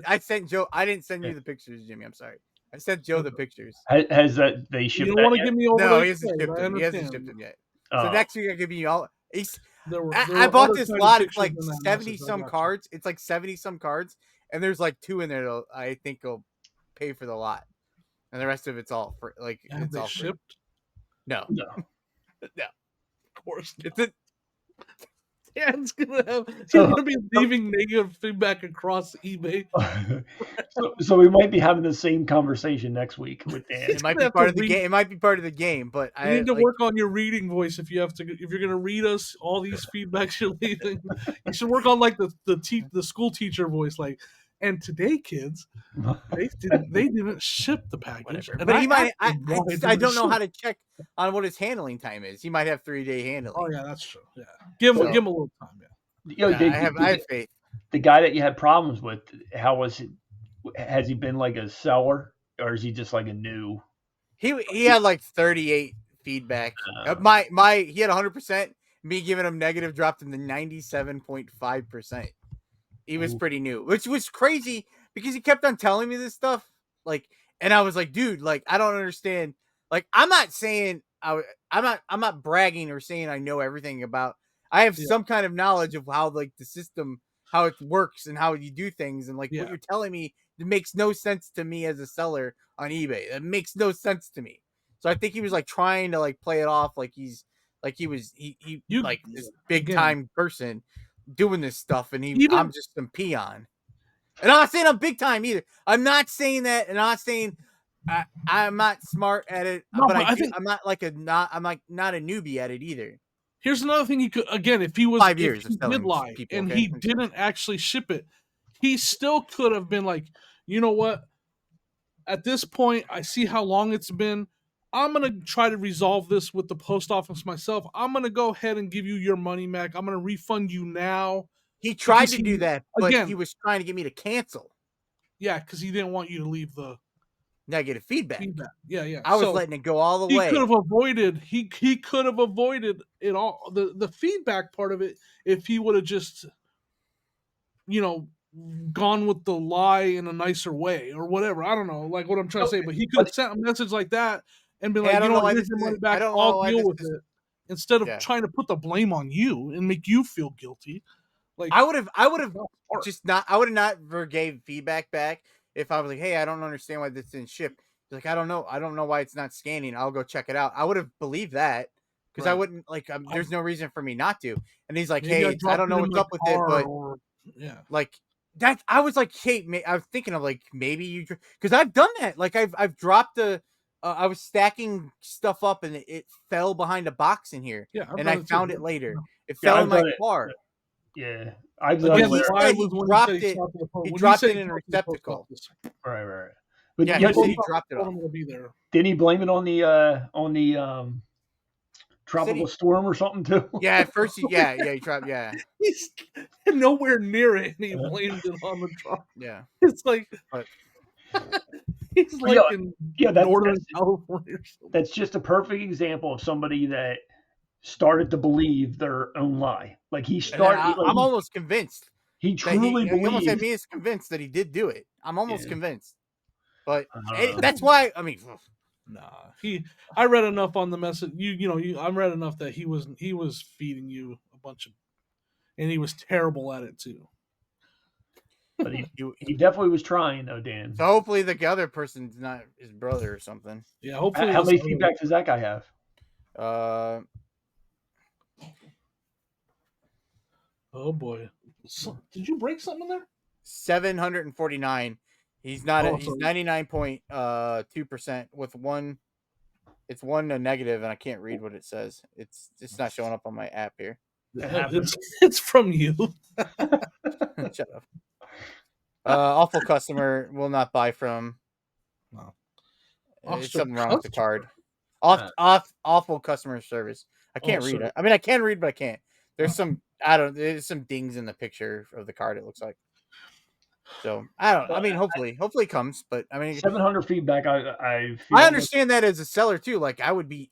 I sent Joe. I didn't send you the pictures, Jimmy. I'm sorry. I sent Joe the pictures. Has that they shipped? You don't want to give me over. No, he hasn't shipped them. He hasn't shipped them yet. So next week I give you all. I bought this lot. It's like 70 some cards. It's like 70 some cards, and there's like 2 in there that I think will pay for the lot, and the rest of it's all for like it's all shipped. No. No, of course it's Dan's gonna be leaving negative feedback across eBay. so we might be having the same conversation next week with Dan. It might be part of the game. It might be part of the game, but you need to work on your reading voice if you're gonna read us all these feedbacks you're leaving. You should work on like the school teacher voice, like. And today, kids, they didn't ship the package. And but I don't know how to check on what his handling time is. He might have 3-day handling. Oh yeah, that's true. Yeah, give him a little time. Yeah. I have faith. The guy that you had problems with, how was it? Has he been like a seller, or is he just like a new? He had like 38 feedback. He had 100%. Me giving him negative dropped him to 97.5%. He was pretty new, which was crazy because he kept on telling me this stuff. Like, and I was like, dude, like, I don't understand. Like, I'm not saying I'm not bragging or saying I know everything about. I have some kind of knowledge of how like the system, how it works and how you do things. And like what you're telling me, it makes no sense to me as a seller on eBay. It makes no sense to me. So I think he was like trying to like play it off like he like this big time person doing this stuff, and I'm just some peon. And I'm not saying I'm big time either. I'm not saying that, and I'm not saying I'm not smart at it. No, but I'm not like I'm like not a newbie at it either. Here's another thing he could, again, if he was 5 years, he did lie people, and he didn't actually ship it, he still could have been like, you know what? At this point, I see how long it's been. I'm going to try to resolve this with the post office myself. I'm going to go ahead and give you your money back. I'm going to refund you now. He tried to do that, but he was trying to get me to cancel. Yeah, because he didn't want you to leave the negative feedback. Yeah. I was letting it go all the way. He could have avoided it all. The feedback part of it, if he would have just, gone with the lie in a nicer way or whatever. I don't know, like what I'm trying to say, but he could have sent a message like that and been Hey, I like, you don't know know what, why here's this your money isn't. I back. don't I'll know why deal this with is. it instead of Yeah. trying to put the blame on you and make you feel guilty. Like I would have just not. I would have not gave feedback back if I was like, "Hey, I don't understand why this didn't ship." He's like, I don't know why it's not scanning. I'll go check it out. I would have believed that because I Right. wouldn't like. There's no reason for me not to. And he's like, Maybe "Hey, I I dropped don't it know in what's my up with it, car but or yeah. like that." I was like, "Hey, I was thinking of like maybe you because I've done that. Like I've dropped a. I was stacking stuff up and it fell behind a box in here, Yeah, I've and done I it too. found it later. It Yeah, fell in I've my done it. car. Yeah, I've done But it Again, he where. why said was he when he said dropped he it. saw to the post. He When he dropped said it he in a saw to the post receptacle. office. Right. But Yeah, The he said post he office dropped it told off. him it'll be there. didn't he blame it on the He said tropical storm or something too? yeah, at first, he dropped, yeah, He's nowhere near it, and he blamed it on the truck. yeah, It's like but he's yeah, like in that's Northern California or something. that's just a perfect example of somebody that started to believe their own lie. Like he and then started, like I'm almost convinced he that truly he almost had believed. me as convinced that he did do it. I'm almost Yeah. convinced, but Uh, that's why I mean, Nah, I read enough on the message. I read enough that he was feeding you a bunch of, and he was terrible at it too. but you, he definitely was trying though, Dan. so hopefully the other person's not his brother or something. Yeah, hopefully. How many feedbacks does that guy have? Oh boy, did you break something in there? 749. He's not. Oh, He's so 99.2% with one. It's one a negative, and I can't read what it says. It's just not showing up on my app here. it's from you. Shut up. Awful customer will not buy from. Wow. It's something wrong with the Customer. card. Awful customer service. I can't read it. I mean, I can read, but I can't. There's there's some dings in the picture of the card. It looks like. So I don't. I mean, hopefully it comes. But I mean, 700 feedback. I understand that as a seller too. Like I would be,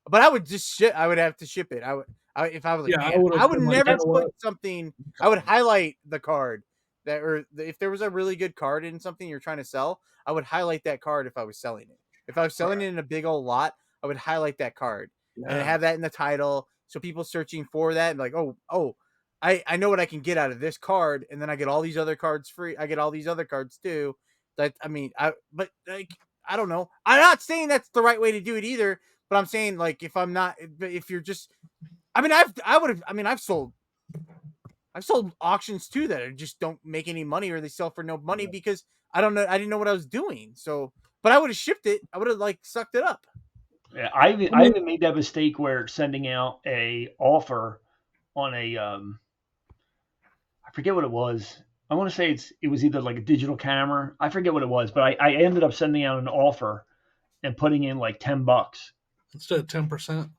but I would just ship. I would have to ship it. If I was like, Yeah, man, I would been like, never you know put what? something. I would highlight the card if there was a really good card in something you're trying to sell, I would highlight that card if I was selling it. If I was selling it in a big old lot, I would highlight that card and have that in the title, so people searching for that and like, oh, I know what I can get out of this card, and then I get all these other cards free. I get all these other cards too. But like I don't know. I'm not saying that's the right way to do it either, but I'm saying like if you're just, I mean, I've sold auctions too that just don't make any money or they sell for no money because I didn't know what I was doing. So, but I would have shipped it. I would have like sucked it up. Yeah, I even made that mistake where sending out a offer on a I forget what it was. I want to say it was either like a digital camera. I forget what it was, but I ended up sending out an offer and putting in like $10 instead of 10%.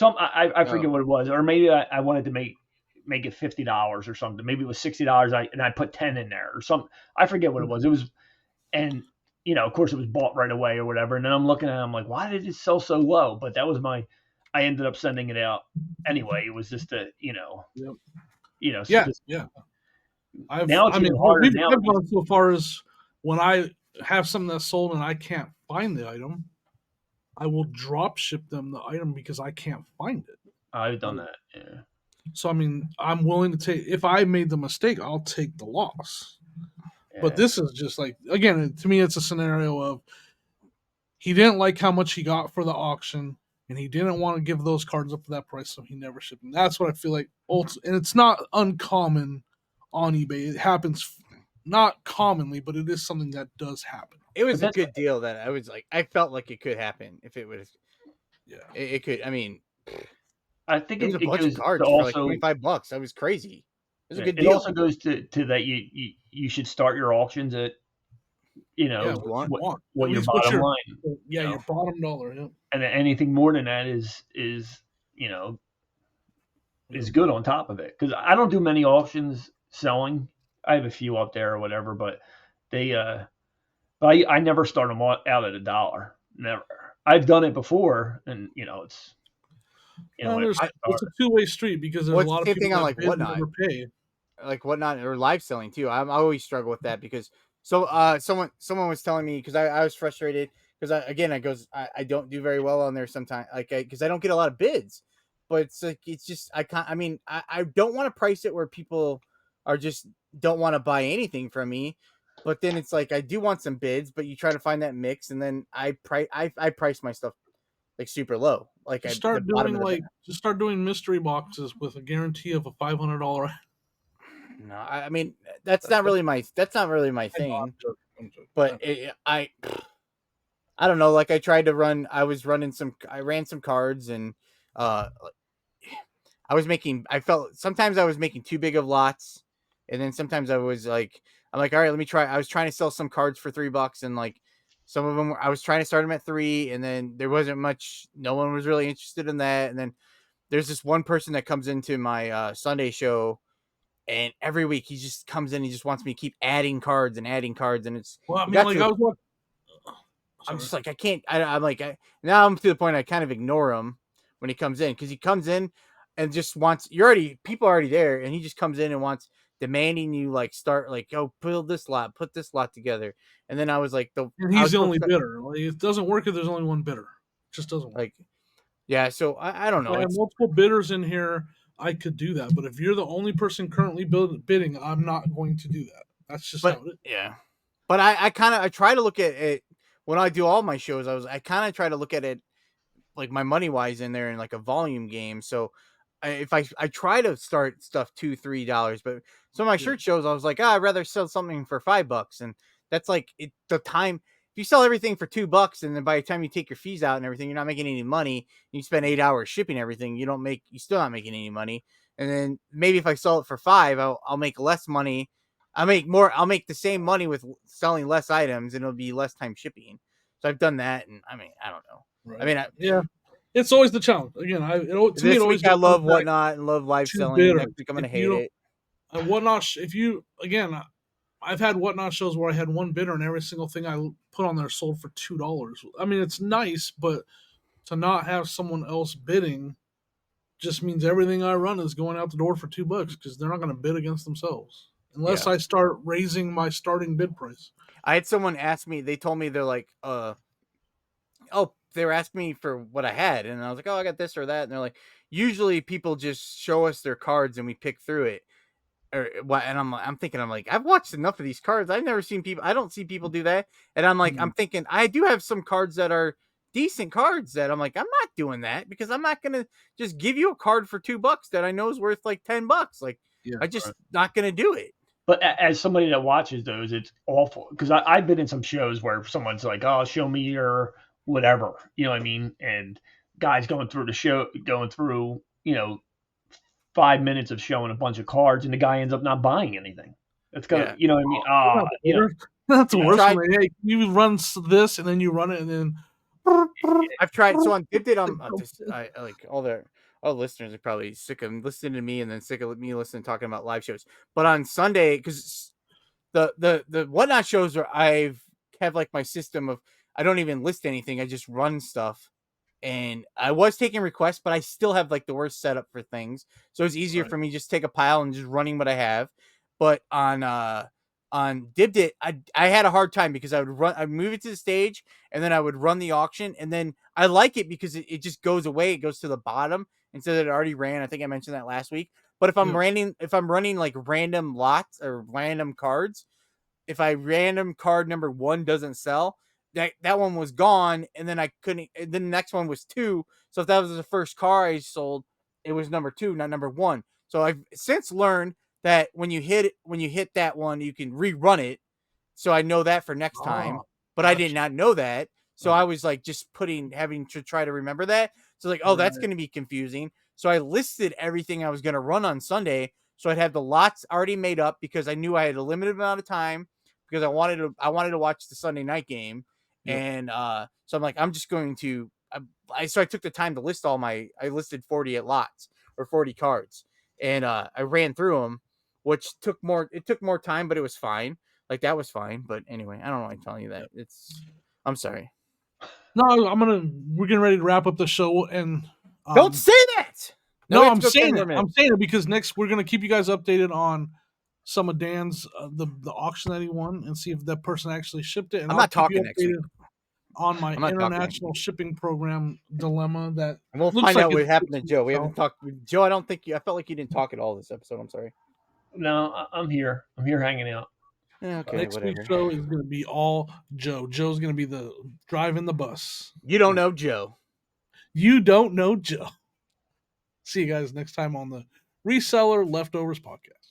I forget what it was, or maybe I wanted to make it $50 or something. Maybe it was $60. And I put 10 in there or something. I forget what it was. It was, and of course it was bought right away or whatever. And then I'm looking at it, I'm like, why did it sell so low? But that was I ended up sending it out anyway. It was just Yeah. I've gone so far as when I have something that's sold and I can't find the item, I will drop ship them the item because I can't find it. I've done that. Yeah. So I mean, I'm willing to take. If I made the mistake, I'll take the loss. Yeah. But this is just like, again, to me, it's a scenario of he didn't like how much he got for the auction, and he didn't want to give those cards up for that price, so he never shipped them. That's what I feel like. And it's not uncommon on eBay. It happens not commonly, but it is something that does happen. It was a good deal that I was like, I felt like it could happen if it was. Yeah, it could. I mean, I think it was a bunch of cards for like $25. That was crazy. It was a good deal. It also goes to that you should start your auctions at what your bottom line. Yeah, your bottom dollar. Yeah. And anything more than that is good on top of it. Because I don't do many auctions selling. I have a few up there or whatever, but I never start them out at $1. Never. I've done it before, and it's. It's a two-way street because there's a lot of people that like never pay. like whatnot or live selling too. I always struggle with that because someone was telling me because I was frustrated because I don't do very well on there sometimes like because I don't get a lot of bids, but it's like it's just I can't. I mean I don't want to price it where people are just don't want to buy anything from me. But then it's like I do want some bids, but you try to find that mix, and then I price my stuff like super low, like Just at the start bottom doing of the bin. just start doing mystery boxes with a guarantee of a $500. No, I mean that's not really my thing. I'm joking. But I don't know. Like I ran some cards and uh I felt sometimes I was making too big of lots, and then sometimes I was like I'm like all right, let me try. I was trying to sell some cards for $3 and like some of them I was trying to start them at 3 and then there wasn't much. No one was really interested in that, and then there's this one person that comes into my Sunday show. And every week he just comes in, he just wants me to keep adding cards and it's Well, I it mean, got like to I was watching. I'm just like I can't I'm like now I'm to the point I kind of ignore him when he comes in because he comes in and just wants people are already there and he just comes in and wants demanding you like start like oh put this lot together and then I was like And I he's was the so only bidder. Like, it doesn't work if there's only one bidder. It just doesn't work. like yeah so I don't If know I have it's multiple bidders in here, I could do that. But if you're the only person currently bidding, I'm not going to do that. That's just but how it is. yeah but I try to look at it when I do all my shows I kind of try to look at it like my money wise in there in like a volume game. So if I try to start stuff $2-3, but some of my Yeah. shirt shows I was like, I'd rather sell something for $5, and that's like the time. If you sell everything for $2, and then by the time you take your fees out and everything, you're not making any money. You spend 8 hours shipping everything, you still not making any money. And then maybe if I sell it for 5, I'll make less money. I'll make the same money with selling less items, and it'll be less time shipping. So I've done that, and I mean, I don't know. I Right. mean, Yeah. It's always the challenge. Again, to me, it this always week I goes love back whatnot and love live to selling. bidders. Next week I'm gonna If you hate don't, it. whatnot, if you, again, I've had whatnot shows where I had one bidder and every single thing I put on there sold for $2. I mean, it's nice, but to not have someone else bidding just means everything I run is going out the door for $2 because they're not going to bid against themselves unless Yeah, I start raising my starting bid price. I had someone ask me. They told me they're like, oh, they were asking me for what I had, and I was like, oh, I got this or that, and they're like, usually people just show us their cards and we pick through it. Or what? And I'm thinking, I'm like, I've watched enough of these cards. I've never seen people. I don't see people do that. And I'm like, I'm thinking, I do have some cards that are decent cards that I'm like, I'm not doing that because I'm not gonna just give you a card for $2 that I know is worth like $10. Like, Yeah, I just right. not gonna do it. But as somebody that watches those, it's awful because I've been in some shows where someone's like, "Oh, show me your whatever," you know what I mean? And guys going through the show, going through, 5 minutes of showing a bunch of cards, and the guy ends up not buying anything. It's gonna, Yeah, you know what I mean? That's the You know, worst tried. one. Hey, you run this and then you run it and then. I've tried. So on Dipped, I like all the listeners are probably sick of listening to me and then sick of me listening talking about live shows. But on Sunday, because the whatnot shows where I've have like my system of I don't even list anything. I just run stuff. And I was taking requests, but I still have like the worst setup for things. So it's easier right. for me just take a pile and just running what I have. But on Dibdit, I had a hard time because I'd move it to the stage and then I would run the auction and then I like it because it just goes away, it goes to the bottom instead of it already ran. I think I mentioned that last week. But Yeah. if I'm running like random lots or random cards, if I random card number 1 doesn't sell, that one was gone, and then I couldn't. And then the next one was 2. So if that was the first car I sold, it was number 2, not number 1. So I've since learned that when you hit that one, you can rerun it. So I know that for next Oh, time. But I did gotcha. not know that. So Right. I was like just having to try to remember that. So like, oh, that's Right. going to be confusing. So I listed everything I was going to run on Sunday. So I'd have the lots already made up because I knew I had a limited amount of time because I wanted to watch the Sunday night game. Yep. And so I'm like, I'm just going to so I took the time to list I listed 40 at lots or 40 cards. And I ran through them, which took more time, but it was fine. Like that was fine. But anyway, I don't know why I'm telling you that. I'm sorry. No, we're getting ready to wrap up the show and Don't say that. Now no, we have to go 10 more I'm minutes. saying it because next we're gonna keep you guys updated on some of Dan's the auction that he won and see if that person actually shipped it. And I'm I'll not keep you talking next week. updated on my I'm not talking. international shipping program dilemma. That And we'll looks find like out what it's happened to Joe. We itself. haven't talked. Joe, I don't think you. I felt like you didn't talk at all this episode. I'm sorry. No, I'm here. I'm here hanging out. Yeah, okay, Next whatever. week's show is going to be all Joe. Joe's going to be the driving the bus. You don't know Joe. You don't know Joe. See you guys next time on the Reseller Leftovers podcast.